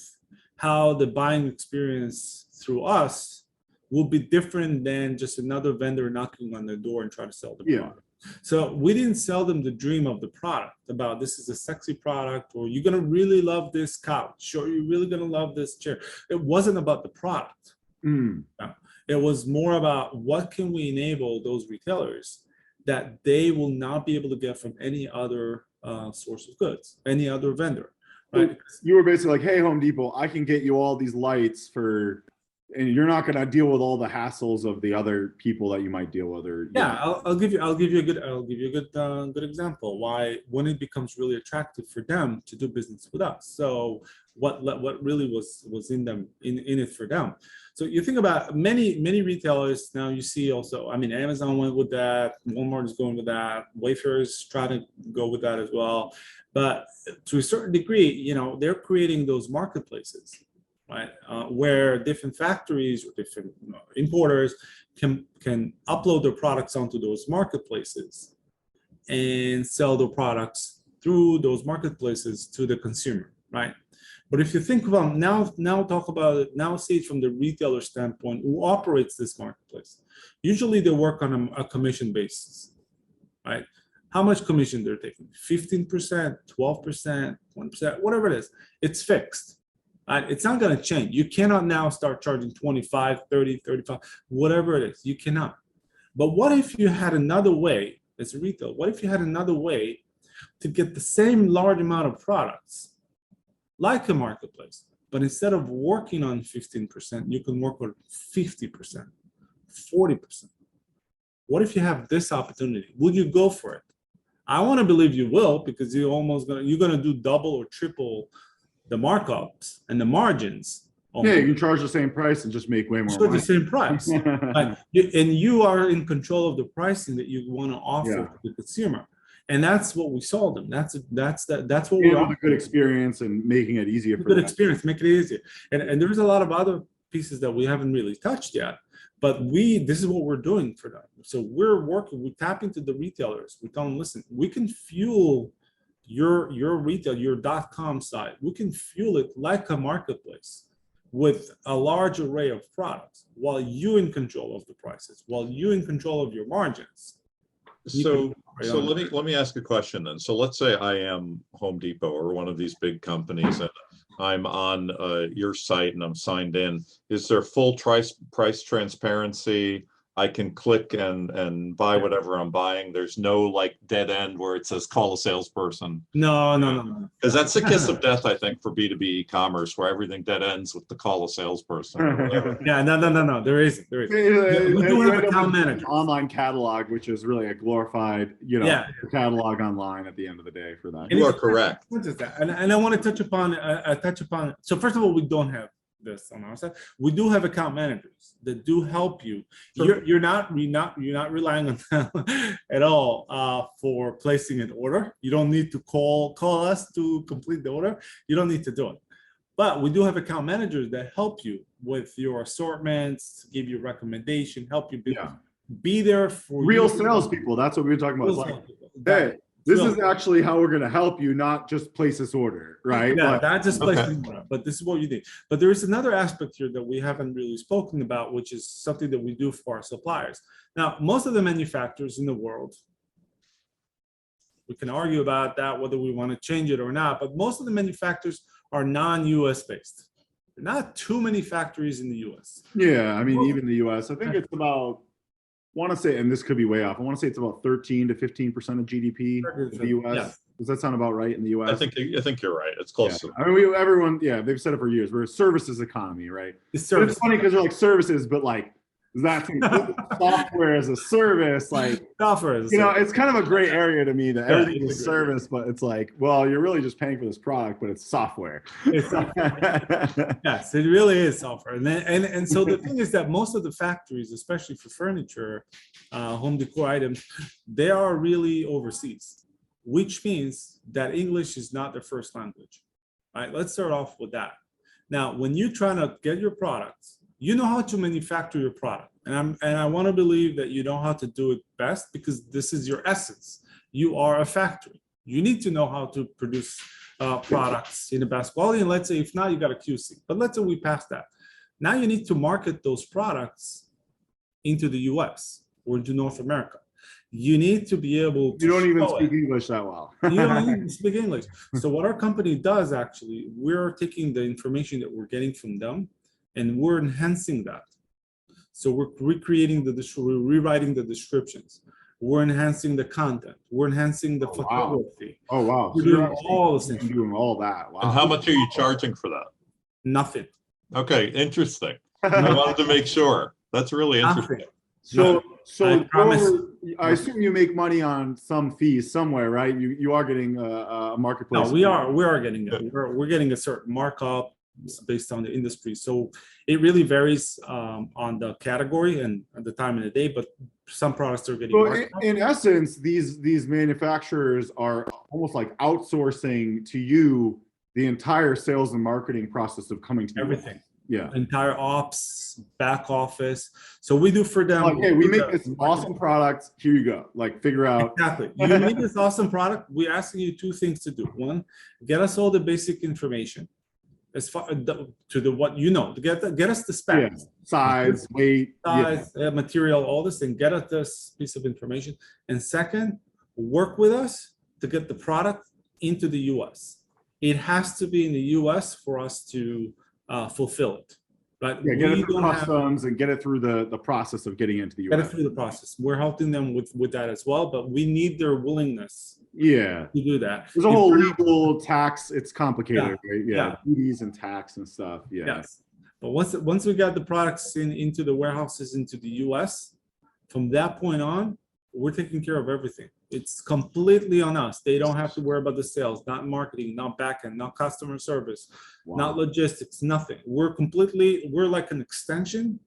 S3: how the buying experience through us will be different than just another vendor knocking on their door and trying to sell the product. So we didn't sell them the dream of the product, about this is a sexy product, or you're going to really love this couch, or you're really going to love this chair. It wasn't about the product. It was more about what can we enable those retailers that they will not be able to get from any other source of goods, any other vendor. Right?
S1: You were basically like, hey, Home Depot, I can get you all these lights for, and you're not going to deal with all the hassles of the other people that you might deal with. Or
S3: I'll give you a good example why, when it becomes really attractive for them to do business with us. So what really was in it for them. So you think about many retailers now. You see also, I mean, Amazon went with that, Walmart is going with that, Wayfair is trying to go with that as well. But to a certain degree, you know, they're creating those marketplaces, right? Where different factories or different importers can upload their products onto those marketplaces and sell their products through those marketplaces to the consumer, right? But if you think about now see it from the retailer standpoint, who operates this marketplace. Usually they work on a commission basis, right? How much commission they're taking? 15%, 12%, 1%, whatever it is. It's fixed. Right? It's not going to change. You cannot now start charging 25, 30, 35, whatever it is. You cannot. But what if you had another way as a retailer, what if you had another way to get the same large amount of products like a marketplace, but instead of working on 15%, you can work on 50%, 40%. What if you have this opportunity? Would you go for it? I want to believe you will, because you're gonna do double or triple the markups and the margins.
S1: Yeah, you can charge the same price and just make way more
S3: For
S1: money.
S3: the same price. And you are in control of the pricing that you want to offer to the consumer. And that's what we sold them. That's what we're
S1: with a good experience and making it easier for
S3: good
S1: them.
S3: experience, make it easier. And there's a lot of other pieces that we haven't really touched yet. But this is what we're doing for them. So we tap into the retailers. We tell them, listen, we can fuel your retail, your .com site. We can fuel it like a marketplace with a large array of products, while you in control of the prices, while you in control of your margins.
S2: So let me ask a question then. So let's say I am Home Depot or one of these big companies, and I'm on your site and I'm signed in. Is there full price transparency? I can click and buy whatever I'm buying. There's no like dead end where it says call a salesperson.
S3: No.
S2: Because that's the kiss of death, I think, for B2B e-commerce, where everything dead ends with the call a salesperson.
S3: Yeah, no. There isn't. We do have account managers.
S1: Online catalog, which is really a glorified, catalog online at the end of the day for that.
S2: You are correct.
S3: What is that? And I want to touch upon. So first of all, we don't have this on our side. We do have account managers that do help you.
S2: Sure.
S3: You're not relying on them at all for placing an order. You don't need to call us to complete the order. You don't need to do it. But we do have account managers that help you with your assortments, give you recommendation, help you be there for
S1: real salespeople. That's what we were talking about. Like, hey, this is actually how we're going to help you, not just place this order, right?
S3: Yeah, not just place this order, but this is what you need. But there is another aspect here that we haven't really spoken about, which is something that we do for our suppliers. Now, most of the manufacturers in the world, we can argue about that, whether we want to change it or not, but most of the manufacturers are non-US based. There are not too many factories in the US.
S1: Yeah, I mean, even the US, I think it's about, want to say, and this could be way off, I want to say it's about 13 to 15% of GDP in the US.
S3: Yeah.
S1: Does that sound about right in the US?
S2: I think you're right. It's close to.
S1: I mean, everyone, they've said it for years. We're a services economy, right? It's funny because they're like services, but like, that software as a service, like
S3: software as
S1: it's kind of a gray area to me that everything is a service, but it's like, well, you're really just paying for this product, but it's software.
S3: It's software. Yes, it really is software. And so the thing is that most of the factories, especially for furniture, home decor items, they are really overseas, which means that English is not their first language. All right, let's start off with that. Now, when you're trying to get your products, you know how to manufacture your product. And I want to believe that you know how to do it best, because this is your essence. You are a factory. You need to know how to produce products in the best quality. And let's say, if not, you got a QC. But let's say we pass that. Now you need to market those products into the US or into North America. You need to be able to.
S1: You don't even speak English that well.
S3: You don't even speak English. So what our company does, actually, we're taking the information that we're getting from them, and we're enhancing that. So we're recreating we're rewriting the descriptions. We're enhancing the content. We're enhancing the photography.
S1: Oh, wow.
S3: We're doing all those things.
S1: Doing all that. Wow.
S2: And how much are you charging for that?
S3: Nothing.
S2: Okay, interesting. I wanted to make sure. That's really interesting.
S3: Nothing.
S1: So I assume you make money on some fees somewhere, right? You are getting a marketplace.
S3: No, we are getting it. We're getting a certain markup based on the industry. So it really varies on the category and at the time of the day, but some products are getting
S1: in essence, these manufacturers are almost like outsourcing to you the entire sales and marketing process of coming to
S3: everything.
S1: Yeah.
S3: Entire ops, back office. So we do for them.
S1: Okay, we make this awesome product. Here you go. Like, figure out.
S3: Exactly. You make this awesome product. We're asking you two things to do. One, get us all the basic information as far to the what you know. Get us the specs,
S1: size, weight,
S3: material, all this thing. Get us this piece of information. And second, work with us to get the product into the US. It has to be in the US for us to fulfill it, But
S1: Yeah, get
S3: we
S1: it through
S3: don't have
S1: customs and get it through the process of getting into the
S3: get it
S1: US.
S3: through the process. We're helping them with that as well, but we need their willingness
S1: Yeah.
S3: to do that.
S1: There's a
S3: If
S1: whole
S3: they're not-
S1: legal tax. It's complicated, right? Yeah.
S3: yeah.
S1: Duties and tax and stuff. Yeah.
S3: Yes. But once we got the products into the warehouses into the US, from that point on, we're taking care of everything. It's completely on us. They don't have to worry about the sales, not marketing, not backend, not customer service,
S1: Wow.
S3: not logistics, nothing. We're like an extension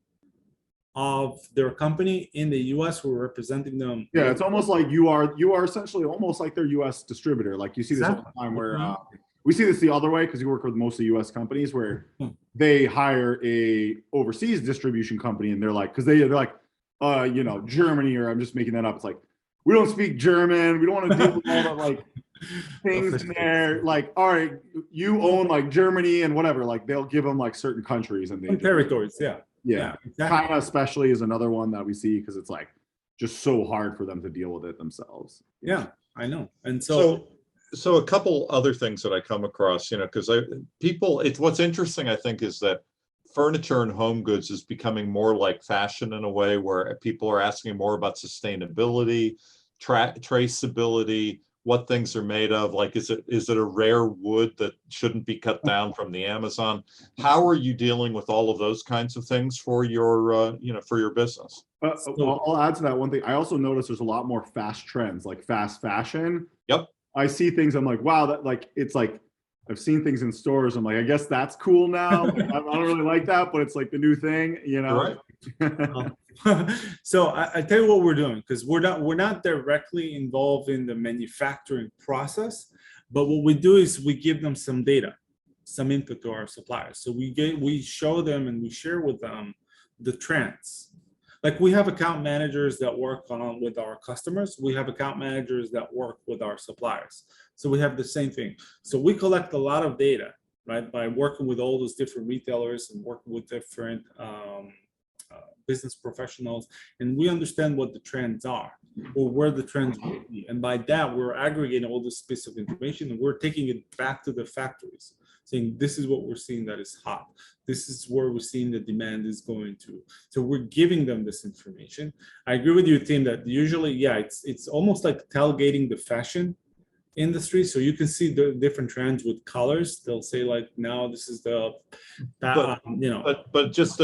S3: of their company in the US. We're representing them.
S1: Yeah, it's almost like you are essentially almost like their US distributor. Like you see this all
S3: Exactly.
S1: the time where we see this the other way because you work with mostly US companies where they hire a overseas distribution company and they're like, because they're like, you know, Germany, or I'm just making that up. It's like, we don't speak German. We don't want to deal with all that like things in there. Like, all right, you own like Germany and whatever. Like they'll give them like certain countries and
S3: And territories, yeah.
S1: yeah.
S3: Exactly.
S1: China especially is another one that we see because it's like just so hard for them to deal with it themselves.
S3: Yeah, I know. And
S2: So a couple other things that I come across, you know, because what's interesting, I think, is that furniture and home goods is becoming more like fashion in a way where people are asking more about sustainability, traceability, what things are made of. Like, is it a rare wood that shouldn't be cut down from the Amazon? How are you dealing with all of those kinds of things for your, for your business?
S1: I'll add to that one thing. I also noticed there's a lot more fast trends, like fast fashion.
S2: Yep.
S1: I see things. I'm like, wow, that like it's like I've seen things in stores. I'm like, I guess that's cool now. Like, I don't really like that, but it's like the new thing, you know.
S3: Right. So I tell you what we're doing, because we're not directly involved in the manufacturing process, but what we do is we give them some data, some input to our suppliers. So we show them and we share with them the trends. Like we have account managers that work with our customers. We have account managers that work with our suppliers. So we have the same thing. So we collect a lot of data, right, by working with all those different retailers and working with different business professionals, and we understand what the trends are or where the trends will be. And by that, we're aggregating all this piece of information and we're taking it back to the factories, saying this is what we're seeing that is hot. This is where we're seeing the demand is going to. So we're giving them this information. I agree with you, Tim, that usually, yeah, it's almost like tailgating the fashion industry. So you can see the different trends with colors. They'll say like, now this is the,
S2: But just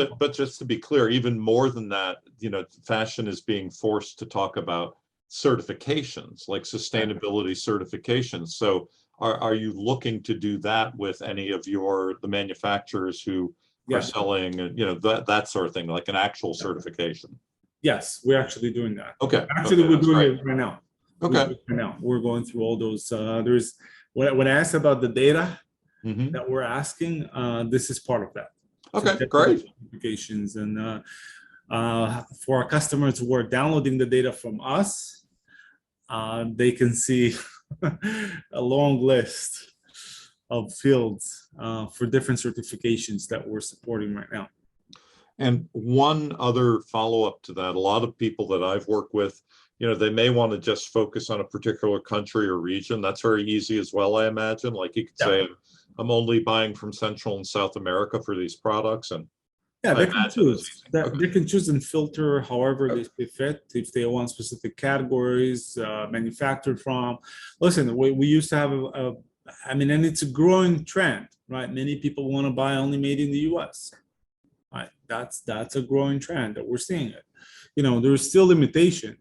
S2: to be clear, even more than that, you know, fashion is being forced to talk about certifications, like sustainability certifications. So are you looking to do that with any of the manufacturers who are selling, you know, that sort of thing, like an actual certification?
S3: Yes, we're actually doing that.
S2: Okay.
S3: Actually, we're doing it right now.
S2: Okay.
S3: Now we're going through all those. There's when I asked about the data that we're asking, this is part of that.
S2: Okay, so great.
S3: Certifications and for our customers who are downloading the data from us, they can see a long list of fields for different certifications that we're supporting right now.
S2: And one other follow-up to that, a lot of people that I've worked with, you know, they may want to just focus on a particular country or region. That's very easy as well, I imagine. Like you could say, I'm only buying from Central and South America for these products. And
S3: yeah, they can choose. They can choose and filter however they see fit. If they want specific categories manufactured from. Listen, we used to have and it's a growing trend, right? Many people want to buy only made in the US. Right, that's a growing trend that we're seeing it. You know, there's still limitation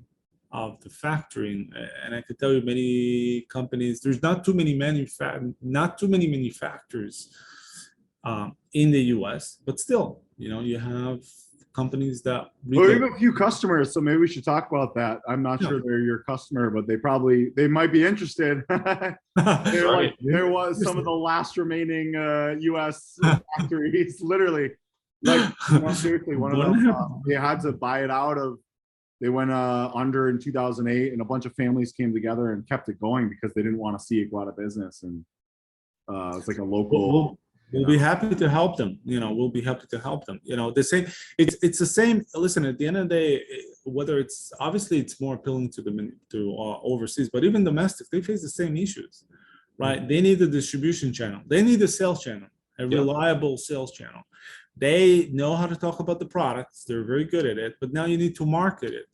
S3: of the factoring, and I could tell you many companies. There's not too many manufacturers in the U.S., but still, you know, you have companies that.
S1: Well, we have a few customers, so maybe we should talk about that. I'm not sure they're your customer, but they might be interested. There was some of the last remaining U.S. factories, literally. Like, seriously, one of them, they had to buy it out of, they went under in 2008, and a bunch of families came together and kept it going because they didn't want to see it go out of business. And it's like a local.
S3: We'll be happy to help them. You know, we'll be happy to help them. You know, the same. It's the same. Listen, at the end of the day, whether it's obviously it's more appealing to overseas, but even domestic, they face the same issues, right? They need a distribution channel. They need a sales channel, a reliable sales channel. They know how to talk about the products. They're very good at it, but now you need to market it.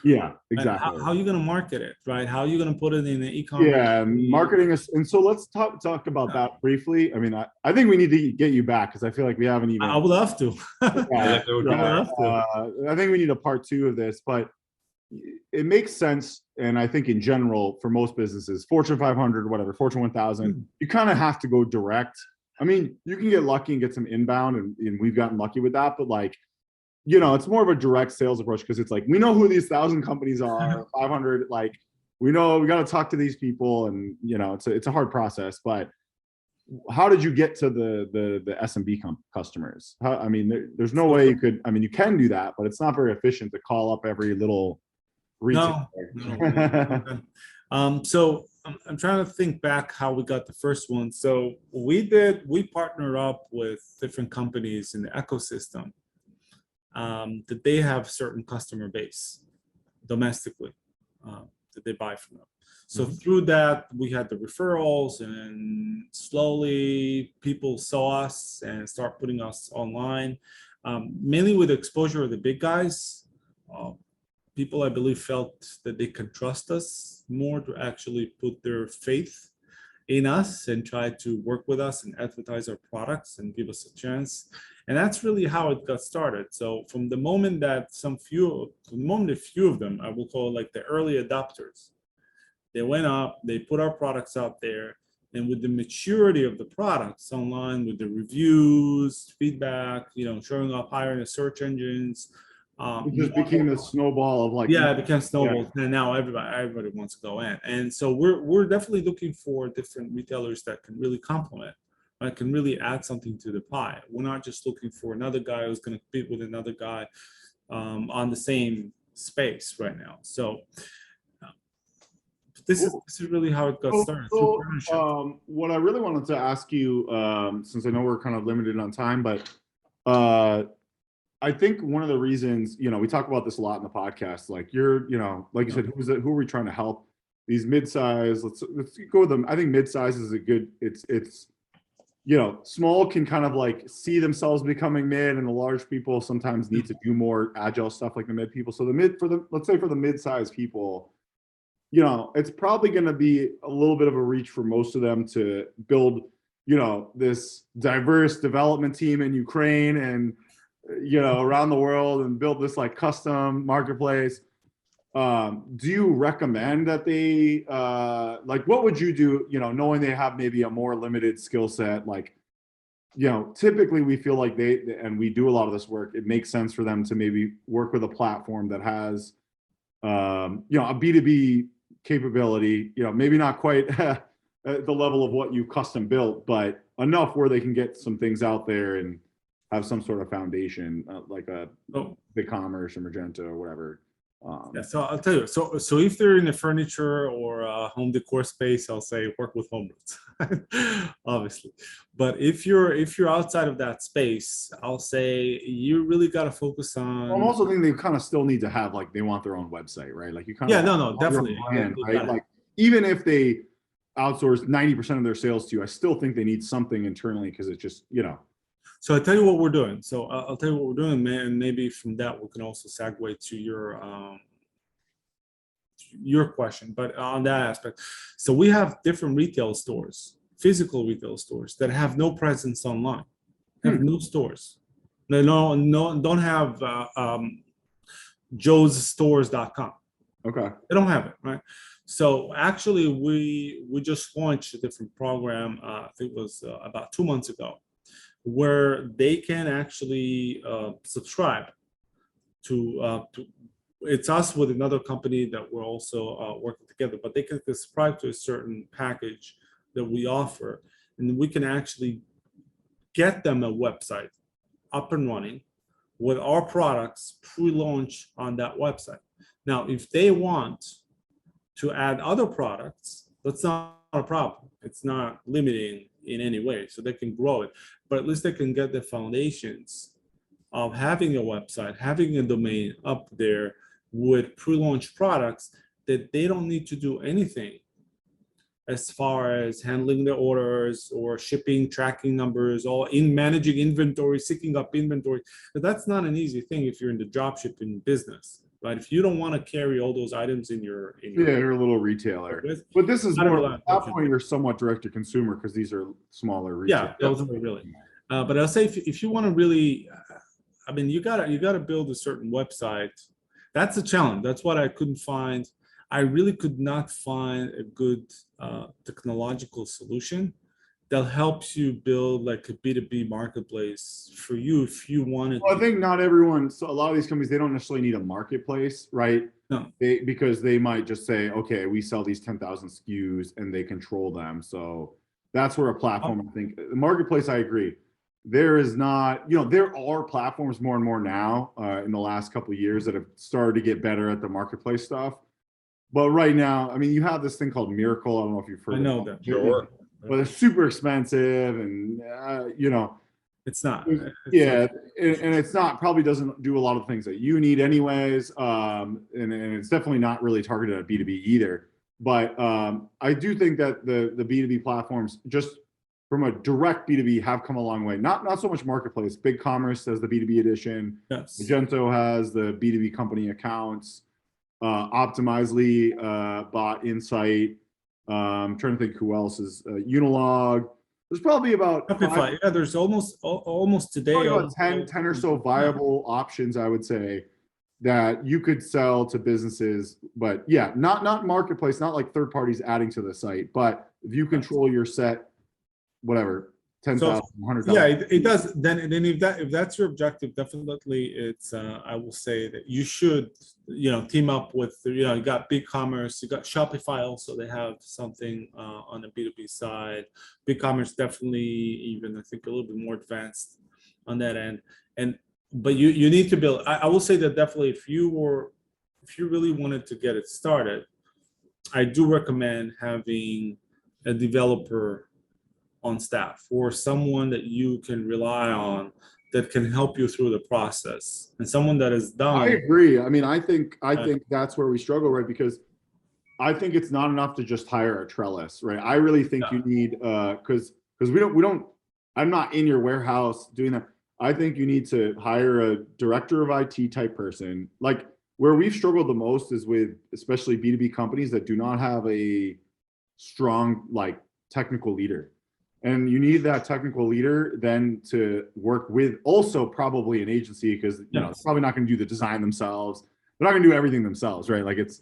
S1: Yeah,
S3: Right?
S1: exactly.
S3: How are you going to market it, right? How are you going to put it in the e-commerce?
S1: Yeah, marketing is, and so let's talk about that briefly. I mean, I think we need to get you back because I feel like we haven't even.
S3: I would love to.
S2: I think that would be
S3: I would
S2: great.
S3: love to.
S1: I think we need a part 2 of this, but it makes sense. And I think in general, for most businesses, Fortune 500, whatever, Fortune 1000, you kind of have to go direct. I mean, you can get lucky and get some inbound, and we've gotten lucky with that, but like, you know, it's more of a direct sales approach because it's like, we know who these 1,000 companies are, 500, like, we know we got to talk to these people, and you know, it's a hard process. But how did you get to the SMB customers? I mean, there's no way you could. I mean, you can do that, but it's not very efficient to call up every little retailer.
S3: No. So I'm trying to think back how we got the first one. So we partnered up with different companies in the ecosystem that they have certain customer base domestically that they buy from them. So through that, we had the referrals, and slowly people saw us and start putting us online, mainly with exposure of the big guys. People, I believe, felt that they could trust us more to actually put their faith in us and try to work with us and advertise our products and give us a chance. And that's really how it got started. So from the moment that a few of them, I will call like the early adopters, they went up, they put our products out there, and with the maturity of the products online, with the reviews, feedback, you know, showing up higher in the search engines,
S1: It just became a snowball of like,
S3: yeah, it became snowball, and now everybody wants to go in. And so we're definitely looking for different retailers that can really complement, right, can really add something to the pie. We're not just looking for another guy who's going to compete with another guy on the same space right now. So this is really how it got started.
S1: So, what I really wanted to ask you, since I know we're kind of limited on time, but I think one of the reasons, you know, we talk about this a lot in the podcast, like you're, you know, like you said, who are we trying to help? These mid-size, let's go with them. I think mid-size is a good, it's, you know, small can kind of like see themselves becoming mid, and the large people sometimes need to do more agile stuff like the mid people. So let's say for the mid-size people, you know, it's probably going to be a little bit of a reach for most of them to build, you know, this diverse development team in Ukraine and, you know, around the world, and build this like custom marketplace. Do you recommend that they like, what would you do, you know, knowing they have maybe a more limited skill set? Like, you know, typically we feel like and we do a lot of this work, it makes sense for them to maybe work with a platform that has you know, a B2B capability, you know, maybe not quite at the level of what you custom built, but enough where they can get some things out there and have some sort of foundation, like a BigCommerce or Magento or whatever.
S3: Yeah, so I'll tell you. So if they're in the furniture or home decor space, I'll say work with HomeRoots, obviously. But if you're outside of that space, I'll say you really got to focus on.
S1: I'm also thinking they kind of still need to have, like, they want their own website, right? Like you kind of
S3: no, definitely,
S1: brand, right? Like even if they outsource 90% of their sales to you, I still think they need something internally because it's just, you know.
S3: So I'll tell you what we're doing. So I'll tell you what we're doing, man, and maybe from that we can also segue to your question, but on that aspect. So we have different retail stores, physical retail stores that have no presence online, have no stores. They don't have joesstores.com.
S1: Okay.
S3: They don't have it, right? So actually we just launched a different program, I think it was about 2 months ago, where they can actually subscribe to it's us with another company that we're also working together, but they can subscribe to a certain package that we offer, and we can actually get them a website up and running with our products pre-launch on that website. Now, if they want to add other products, that's not a problem. It's not limiting in any way, so they can grow it, but at least they can get the foundations of having a website, having a domain up there with pre-launch products that they don't need to do anything as far as handling the orders or shipping, tracking numbers, or in managing inventory, syncing up inventory. But that's not an easy thing if you're in the drop shipping business, right? If you don't want to carry all those items in your
S1: Yeah, you're a little retailer. But this is
S3: I don't
S1: more,
S3: rely
S1: at
S3: on
S1: that point, you're somewhat direct to consumer because these are smaller
S3: yeah,
S1: retailers.
S3: those are really. But I'll say if you want to really, I mean, you gotta build a certain website. That's a challenge. That's what I couldn't find. I really could not find a good technological solution that helps you build like a B2B marketplace for you if you wanted.
S1: Well, I think not everyone, so a lot of these companies, they don't necessarily need a marketplace, right?
S3: No.
S1: Because they might just say, okay, we sell these 10,000 SKUs and they control them. So that's where a platform, I think, the marketplace, I agree. There is not, there are platforms more and more now in the last couple of years that have started to get better at the marketplace stuff. But right now, I mean, you have this thing called Miracle. I don't know if you've heard
S3: I
S1: of
S3: know
S1: it.
S3: that.
S2: Sure.
S1: But it's super expensive and,
S3: It's not.
S1: yeah, and it's not, probably doesn't do a lot of things that you need anyways. And it's definitely not really targeted at B2B either. But I do think that the B2B platforms, just from a direct B2B, have come a long way. Not so much marketplace. BigCommerce has the B2B edition.
S3: Yes.
S1: Magento has the B2B company accounts. Optimizely bought Insight. I'm trying to think who else is Unilog. There's probably about
S3: Shopify. Yeah, there's almost today.
S1: about 10 or so viable options, I would say, that you could sell to businesses. But yeah, not marketplace, not like third parties adding to the site. But if you control your set, whatever, 10,000, 100,000.
S3: Yeah, it does. Then if that's your objective, definitely it's. I will say that you should, team up with. You got BigCommerce, you got Shopify. Also, they have something on the B2B side. BigCommerce definitely, even I think a little bit more advanced on that end. But you need to build. I will say that definitely if you really wanted to get it started, I do recommend having a developer on staff or someone that you can rely on that can help you through the process, and someone that is done.
S1: I agree. I mean, I think that's where we struggle, right? Because I think it's not enough to just hire a Trellis, right? I really think you need because we don't. I'm not in your warehouse doing that. I think you need to hire a director of IT type person. Like where we've struggled the most is with especially B2B companies that do not have a strong like technical leader. And you need that technical leader then to work with also probably an agency because they're probably not going to do the design themselves. They're not going to do everything themselves, right? Like it's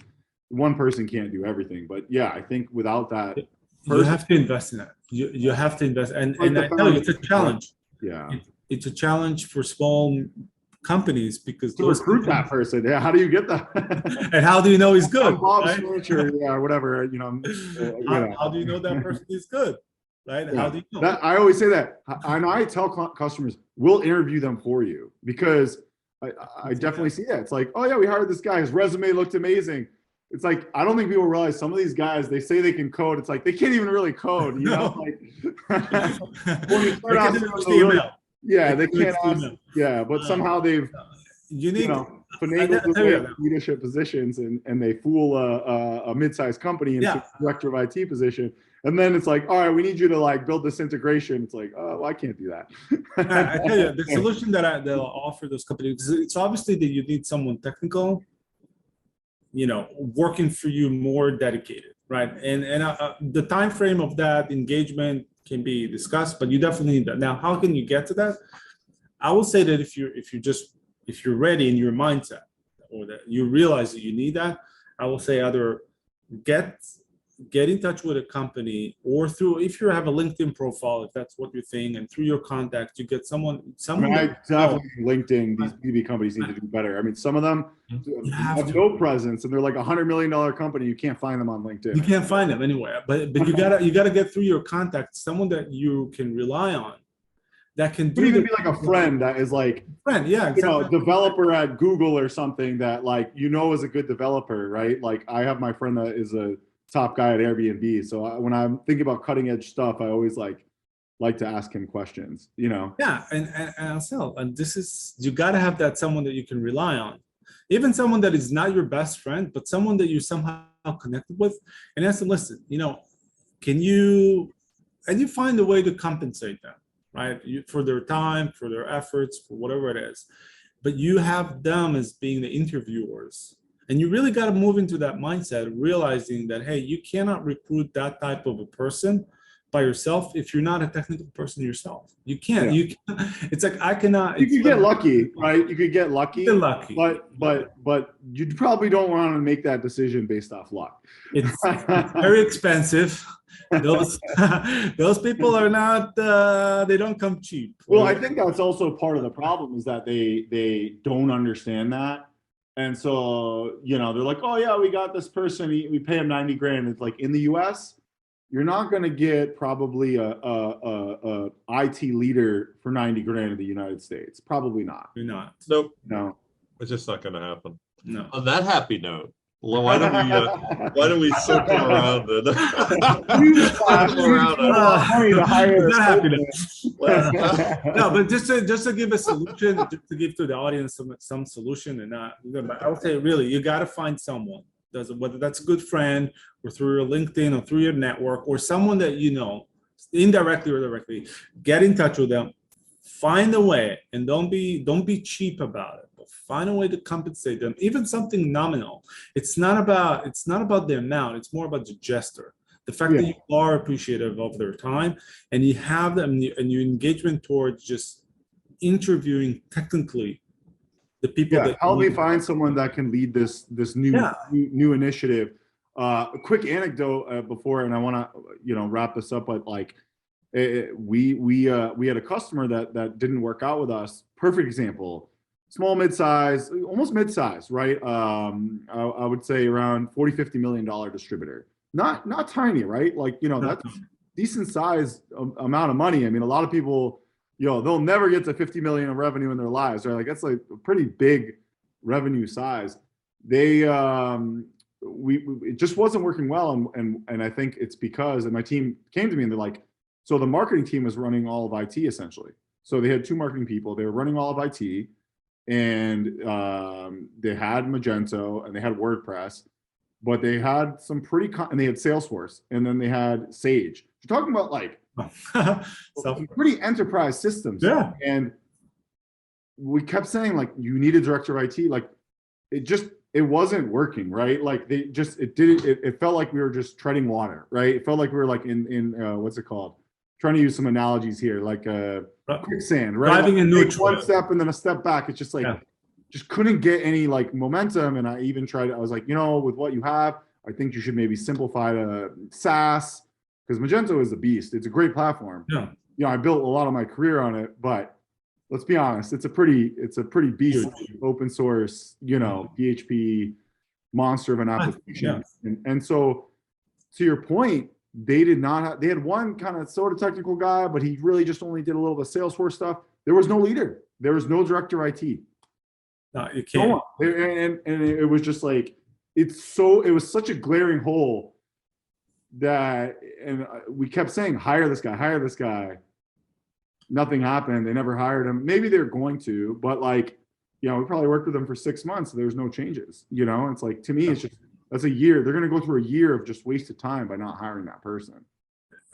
S1: one person can't do everything. But yeah, I think without that,
S3: you have to invest in it. You have to invest, and I tell you, it's a challenge.
S1: Yeah,
S3: it's a challenge for small companies because
S1: to recruit that person. Yeah, how do you get that?
S3: And how do you know he's good?
S1: Bob's Furniture, yeah, whatever.
S3: How do you know that person is good? Right?
S1: Yeah.
S3: How do you know?
S1: I always say that. I tell customers, we'll interview them for you because I definitely see that. It's like, oh yeah, we hired this guy. His resume looked amazing. It's like, I don't think people realize some of these guys, they say they can code. It's like, they can't even really code, Like, when you start out, yeah, they can't ask, yeah, but somehow they've, finagled their leadership positions and they fool a mid-sized company into director of IT position. And then it's like, all right, we need you to like build this integration. It's like, oh, well, I can't do that.
S3: I tell you, the solution that I'll offer those companies, it's obviously that you need someone technical, working for you more dedicated, right? And the time frame of that engagement can be discussed, but you definitely need that. Now, how can you get to that? I will say that if you're ready in your mindset, or that you realize that you need that, I will say either get in touch with a company, or through, if you have a LinkedIn profile, if that's what you think, and through your contact, you get someone.
S1: I definitely LinkedIn, these B2B companies need to do better. I mean, some of them have no presence, and they're like $100 million company. You can't find them on LinkedIn.
S3: You can't find them anywhere, but you gotta get through your contacts, someone that you can rely on, that can do.
S1: Even be like a friend that is like,
S3: exactly.
S1: Developer at Google or something that like is a good developer, right? Like I have my friend that is a top guy at Airbnb. So when I'm thinking about cutting edge stuff, I always like to ask him questions,
S3: Yeah, and this is, you got to have that someone that you can rely on, even someone that is not your best friend, but someone that you somehow connected with, and ask them, listen, and you find a way to compensate them, right? For their time, for their efforts, for whatever it is. But you have them as being the interviewers. And you really got to move into that mindset, realizing that, hey, you cannot recruit that type of a person by yourself if you're not a technical person yourself. You can't.
S1: Yeah.
S3: You can, it's like I cannot.
S1: You could get lucky, right? You could get lucky.
S3: Get lucky.
S1: But you probably don't want to make that decision based off luck.
S3: It's very expensive. Those people are not. They don't come cheap.
S1: Well, I think that's also part of the problem is that they don't understand that. And so, you know, they're like, oh yeah, we got this person, we pay him 90 grand. It's like in the US, you're not going to get probably a IT leader for 90 grand in the United States. Probably not.
S3: You're not.
S2: Nope.
S1: No.
S2: It's just not going to happen.
S3: No.
S2: On that happy note, why don't we circle around and
S3: no, but just to give a solution, just to give to the audience some solution, and I would say really you got to find someone, whether that's a good friend or through your LinkedIn or through your network or someone that you know, indirectly or directly, get in touch with them, find a way, and don't be cheap about it. Find a way to compensate them, even something nominal. It's not about the amount. It's more about the gesture. The fact that you are appreciative of their time, and you have them, and your engagement towards just interviewing technically the people.
S1: Yeah,
S3: that
S1: help me find someone that can lead this new initiative. A quick anecdote before, and I want to wrap this up. But like, we had a customer that didn't work out with us. Perfect example. Small, mid-size, almost mid-size, right? I would say around $40-50 million distributor. Not tiny, right? Like, that's decent size amount of money. I mean, a lot of people, they'll never get to 50 million of revenue in their lives, right? Like that's like a pretty big revenue size. They, it just wasn't working well. And I think it's because, and my team came to me and they're like, so the marketing team was running all of IT essentially. So they had 2 marketing people, they were running all of IT. And they had Magento and they had WordPress, but they had some and they had Salesforce, and then they had Sage. You're talking about like some pretty enterprise systems.
S3: Yeah.
S1: And we kept saying like, you need a director of IT. Like it wasn't working, right? Like it felt like we were just treading water, right? It felt like we were like in what's it called? Trying to use some analogies here, like quicksand, right?
S3: Driving a new
S1: one step and then a step back. It's just like, just couldn't get any like momentum. And I even tried, I was like, with what you have, I think you should maybe simplify to SaaS, because Magento is a beast. It's a great platform.
S3: Yeah.
S1: I built a lot of my career on it, but let's be honest, it's a pretty beast open source, PHP monster of an application. And so to your point, they did not have, they had one kind of sort of technical guy, but he really just only did a little bit of Salesforce stuff. There was no leader. There was no director of IT.
S3: No, you can't.
S1: And it was just like, it was such a glaring hole that, and we kept saying, hire this guy. Nothing happened. They never hired him. Maybe they're going to, but like, we probably worked with them for 6 months. So there's no changes, it's like, to me, it's just, that's a year. They're going to go through a year of just wasted time by not hiring that person.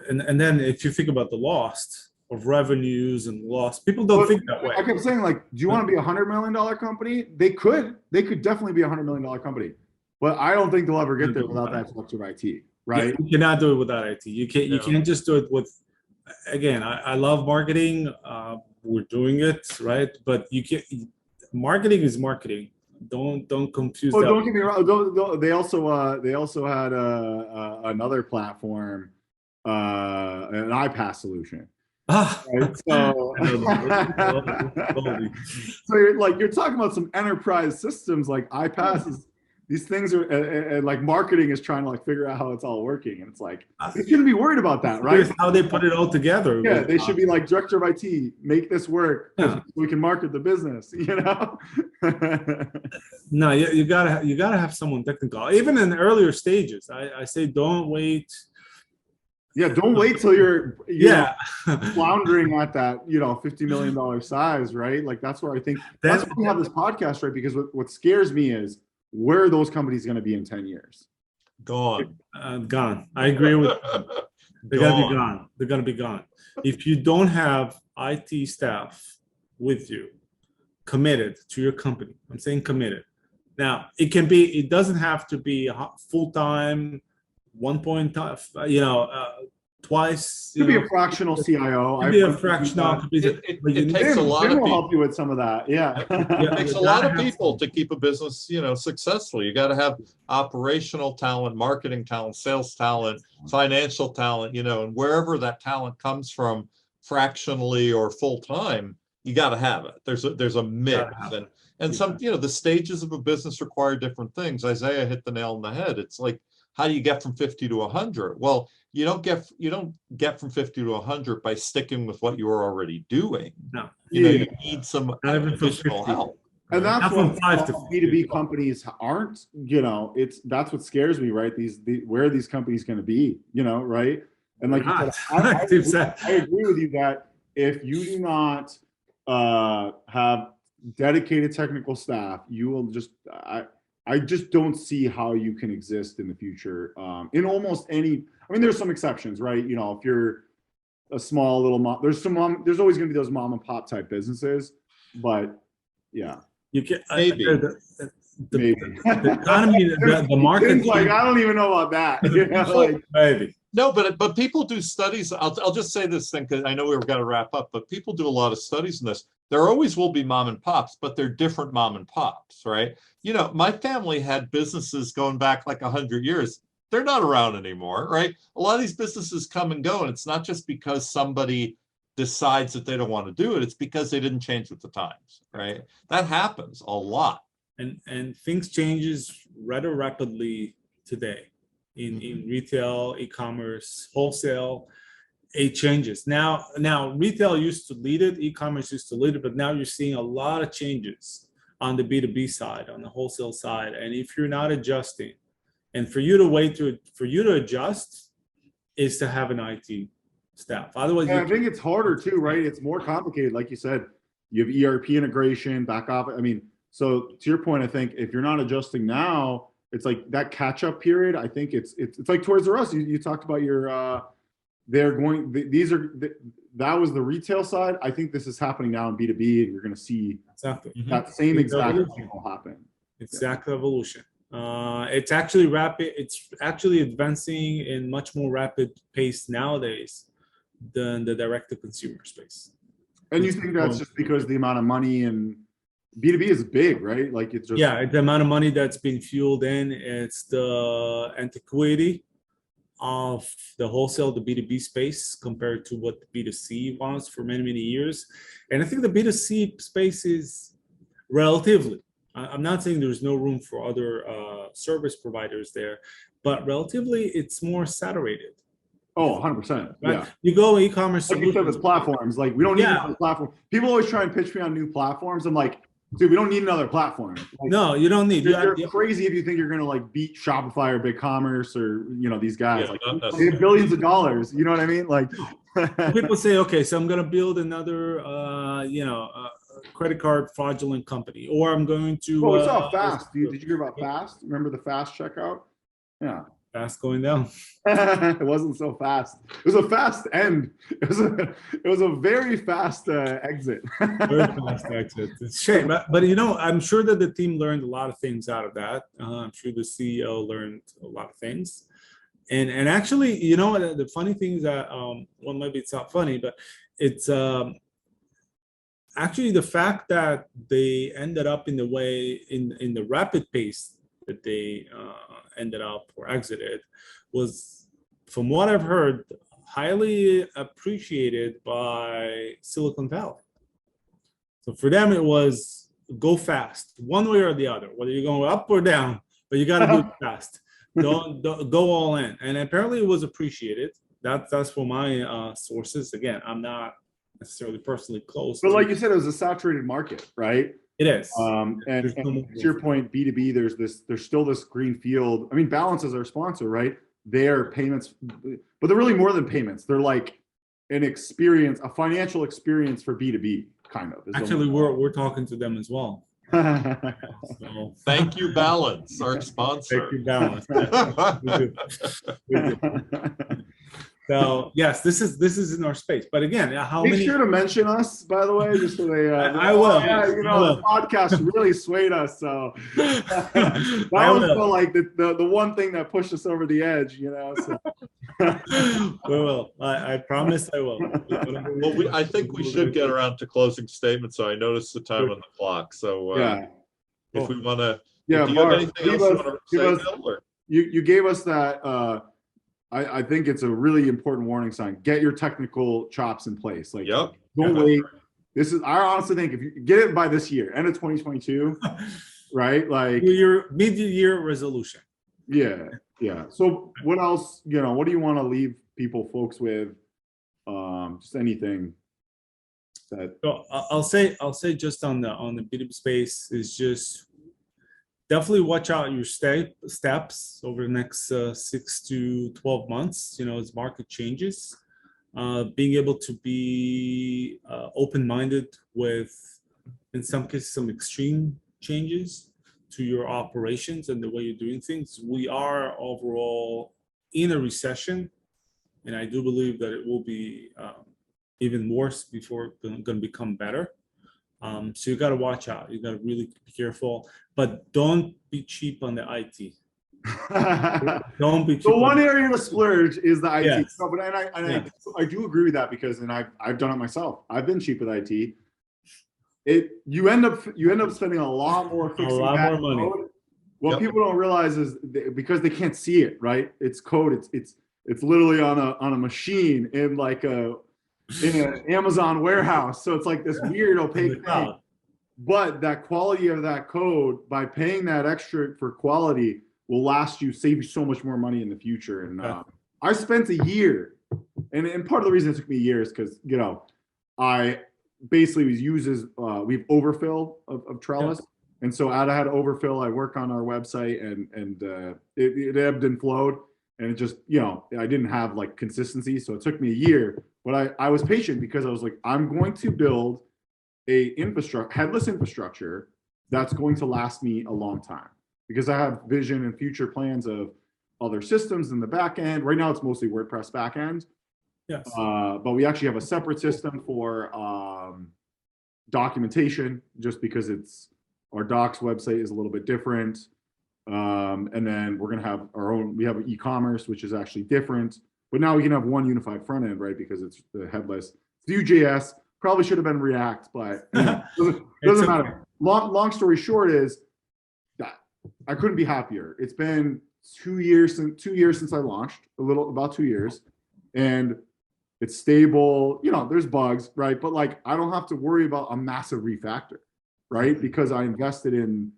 S3: And then if you think about the loss of revenues and loss, people don't think that way.
S1: I kept saying, like, do you want to be $100 million company? They could definitely be $100 million company, but I don't think they'll ever get there without that structure of IT, right?
S3: You cannot do it without IT. You can't just do it with, again, I love marketing. We're doing it, right? But marketing is marketing. Don't confuse that.
S1: Don't get me wrong. They also had another platform, an iPaaS solution. Right? So, so you're talking about some enterprise systems like iPaaS is. These things are and like marketing is trying to like figure out how it's all working, and it's like they shouldn't be worried about that, right?
S3: Here's how they put it all together.
S1: Yeah, they should be like, director of IT, make this work. So we can market the business,
S3: No, you gotta have someone technical. Even in earlier stages, I say don't wait.
S1: Yeah, don't wait till you're floundering at that $50 million size, right? Like that's where I think that's why we have this podcast, right? Because what scares me is, where are those companies going to be in 10 years?
S2: Gone.
S3: Gone. I agree with They're gonna be gone. They're gonna be gone. If you don't have IT staff with you, committed to your company, I'm saying committed. Now, it doesn't have to be a full-time, 1.5, twice.
S1: Could be a fractional CIO.
S3: Could be a fractional.
S2: It takes a lot of
S1: Tim will
S2: people.
S1: help you with some of that. Yeah.
S2: It takes a lot of people to keep a business, successful. You got to have operational talent, marketing talent, sales talent, financial talent, and wherever that talent comes from, fractionally or full time, you got to have it. There's a mix, and some, the stages of a business require different things. Isaiah hit the nail on the head. It's like, how do you get from 50 to 100? Well, you don't get from 50 to 100 by sticking with what you are already doing.
S3: No,
S2: you need some additional help.
S1: And that's what B2B companies aren't. That's what scares me, right? Where are these companies going to be? Right? And like you said, I agree with you that if you do not have dedicated technical staff, you will just. I just don't see how you can exist in the future in almost any. I mean, there's some exceptions, right? If you're a small little mom, there's always going to be those mom and pop type businesses, but yeah,
S3: you can
S2: maybe.
S3: The economy, the market.
S1: Like, I don't even know about that.
S3: Maybe.
S2: No, but people do studies. I'll just say this thing because I know we've got to wrap up. But people do a lot of studies in this. There always will be mom and pops, but they're different mom and pops, right? My family had businesses going back like 100 years. They're not around anymore, right? A lot of these businesses come and go, and it's not just because somebody decides that they don't want to do it. It's because they didn't change with the times, right? That happens a lot.
S3: And things changes rather rapidly today in retail, e-commerce, wholesale. It changes. Now retail used to lead it, e-commerce used to lead it, but now you're seeing a lot of changes on the B2B side, on the wholesale side. And if you're not adjusting, and for you to adjust is to have an IT staff. Otherwise,
S1: I think it's harder too, right? It's more complicated. Like you said, you have ERP integration, back office. I mean, so to your point, I think if you're not adjusting now, it's like that catch-up period. I think it's like Toys R Us. You talked about your that was the retail side. I think this is happening now in B2B, and you're going to see that same exact thing will happen.
S3: Exact evolution. It's actually rapid. It's actually advancing in much more rapid pace nowadays than the direct-to-consumer space.
S1: And you think that's just because the amount of money and B2B is big, right? Like it's just
S3: the amount of money that's been fueled in. It's the antiquity of the wholesale, the B2B space compared to what the B2C was for many, many years. And I think the B2C space is relatively, I'm not saying there's no room for other service providers there, but relatively it's more saturated.
S1: Oh, 100%.
S3: Right?
S1: Yeah.
S3: You go e-commerce.
S1: Like you said, with platforms, like we don't need another platform. People always try and pitch me on new platforms. I'm like, dude, we don't need another platform. Like,
S3: no, you don't need.
S1: You're crazy if you think you're gonna like beat Shopify or BigCommerce or these guys. They have billions of dollars. You know what I mean? Like
S3: people say, okay, so I'm gonna build another, credit card fraudulent company, or I'm going to.
S1: Oh, we saw Fast. Did you hear about Fast? Remember the Fast checkout? Yeah.
S3: Fast going down.
S1: It wasn't so fast. It was a fast end. It was a very fast exit.
S3: Very fast exit. It's a shame, but I'm sure that the team learned a lot of things out of that. I'm sure the CEO learned a lot of things, and actually, the funny thing is that well, maybe it's not funny, but it's actually the fact that they ended up in the rapid pace that they ended up or exited was, from what I've heard, highly appreciated by Silicon Valley. So for them, it was go fast, one way or the other, whether you're going up or down, but you got to do it fast. Don't go all in. And apparently it was appreciated. That's for my sources. Again, I'm not necessarily personally close.
S1: But like you said, it was a saturated market, right?
S3: It is.
S1: And to your point, B2B, there's still this green field. I mean, Balance is our sponsor, right? They're payments, but they're really more than payments. They're like an experience, a financial experience for B2B, kind of.
S3: Actually, we're talking to them as well.
S2: So, thank you, Balance, our sponsor.
S3: Thank you, Balance. So yes, this is in our space. But again, how
S1: Make
S3: many?
S1: sure to mention us, by the way, just so they.
S3: I will.
S1: Yeah, you
S3: I
S1: know,
S3: will.
S1: the podcast really swayed us, so that
S3: I
S1: was
S3: will.
S1: like the one thing that pushed us over the edge, you know. So.
S3: We will. I promise I will.
S2: Well, I think we should get around to closing statements. So I noticed the time on the clock. So
S1: Yeah.
S2: if we want to,
S1: Yeah,
S2: do you have
S1: Bart,
S2: anything else you want to say, Bill, or?
S1: You gave us that. I think it's a really important warning sign. Get your technical chops in place. Like,
S2: Yep.
S1: don't wait. I honestly think if you get it by this year, end of 2022, right? Like
S3: your mid-year resolution.
S1: Yeah. So what else? You know, what do you want to leave folks with? Just anything that.
S3: So I'll say just on the B2B space is just definitely watch out your steps over the next 6 to 12 months, you know, as market changes. Being able to be open-minded with, in some cases, some extreme changes to your operations and the way you're doing things. We are overall in a recession, and I do believe that it will be even worse before it's going to become better. So you got to watch out. You got to really be careful, but don't be cheap on the IT. Don't be cheap.
S1: The one area to splurge is the IT.
S3: Yes.
S1: No, but I do agree with that because, and I've done it myself. I've been cheap with IT. You end up spending a lot more fixing
S3: A lot
S1: that
S3: more money.
S1: code. What
S2: Yep.
S1: people don't realize is because they can't see it, right? It's code. It's literally on a machine in an Amazon warehouse. So it's like this weird opaque thing. But that quality of that code, by paying that extra for quality, will save you so much more money in the future. And I spent a year, and part of the reason it took me a year is because, you know, I basically we have overfill of Trellis. Yeah. And so I had overfill. I work on our website and it ebbed and flowed. And it just, you know, I didn't have like consistency. So it took me a year, but I was patient because I was like, I'm going to build a headless infrastructure that's going to last me a long time because I have vision and future plans of other systems in the back end. Right now, it's mostly WordPress back end.
S3: Yes.
S1: But we actually have a separate system for documentation just because our docs website is a little bit different. And then we're going to have we have an e-commerce, which is actually different, but now we can have one unified front end, right? Because it's the headless. Vue.js probably should have been React, but doesn't matter. Long story short is that I couldn't be happier. It's been 2 years since I launched, about 2 years, and it's stable. You know, there's bugs, right? But like, I don't have to worry about a massive refactor, right? Because I invested in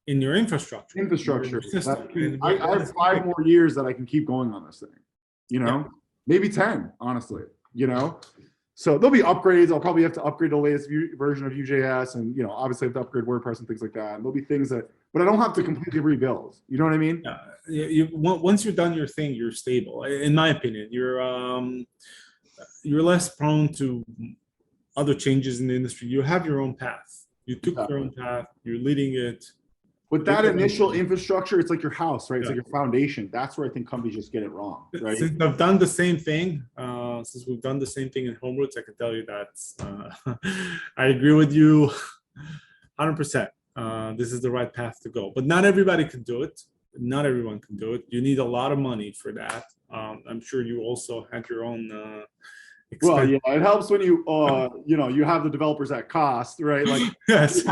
S3: your infrastructure.
S1: I have 5 more years that I can keep going on this thing, you know, maybe 10, honestly, you know. So there'll be upgrades. I'll probably have to upgrade the latest version of Vue.js, and, you know, obviously I have to upgrade WordPress and things like that. And there'll be things but I don't have to completely rebuild. You know what I mean?
S3: Once you're done your thing, you're stable. In my opinion, you're less prone to other changes in the industry. You have your own path. You took your own path. You're leading it.
S1: But that initial infrastructure, it's like your house, right? It's like your foundation. That's where I think companies just get it wrong, right?
S3: Since I've done the same thing, since we've done the same thing in HomeRoots, I can tell you that I agree with you 100%. This is the right path to go. But not everybody can do it. Not everyone can do it. You need a lot of money for that. I'm sure you also had your own expense.
S1: Well, yeah, it helps when you you have the developers at cost, right? Like
S3: yes.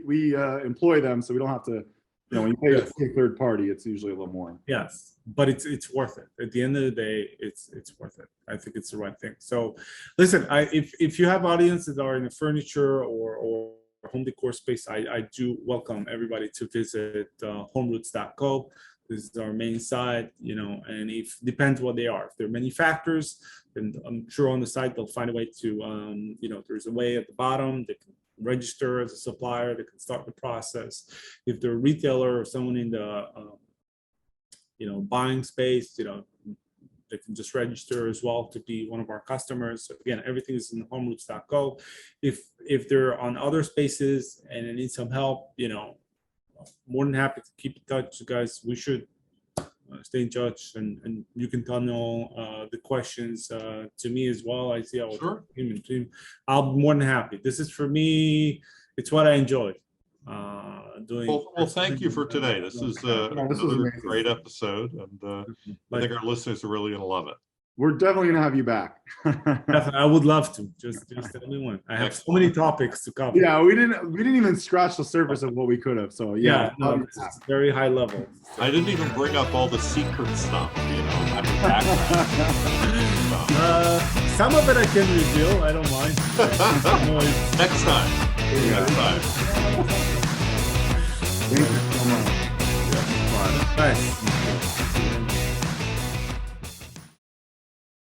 S1: we employ them, so we don't have to, when you pay a third party, it's usually a little more.
S3: Yes, but it's worth it. At the end of the day, it's worth it. I think it's the right thing. So listen, if you have audiences that are in the furniture or home decor space, I do welcome everybody to visit HomeRoots.co. This is our main site, and if depends what they are. If they're manufacturers, then I'm sure on the site they'll find a way to, there's a way at the bottom they can register as a supplier. They can start the process. If they're a retailer or someone in the, buying space, they can just register as well to be one of our customers. So again, everything is in HomeRoots.co. If they're on other spaces and they need some help, more than happy to keep in touch, guys. We should stay in touch, and you can tunnel the questions to me as well. I see our
S2: Sure.
S3: team. I'll be more than happy. This is for me. It's what I enjoy doing.
S2: Well, thank you for today. This is
S1: this was
S2: another
S1: amazing.
S2: great episode, and I think our listeners are really going to love it.
S1: We're definitely gonna have you back.
S3: Definitely, I would love to. Just tell me when. I have so many topics to cover.
S1: Yeah, we didn't even scratch the surface of what we could have. So yeah,
S3: no, it's very high level.
S2: I didn't even bring up all the secret stuff, I mean, background.
S3: Some of it I can reveal. I don't mind.
S2: Next time. Next time.
S1: Thank you so much.
S3: Nice.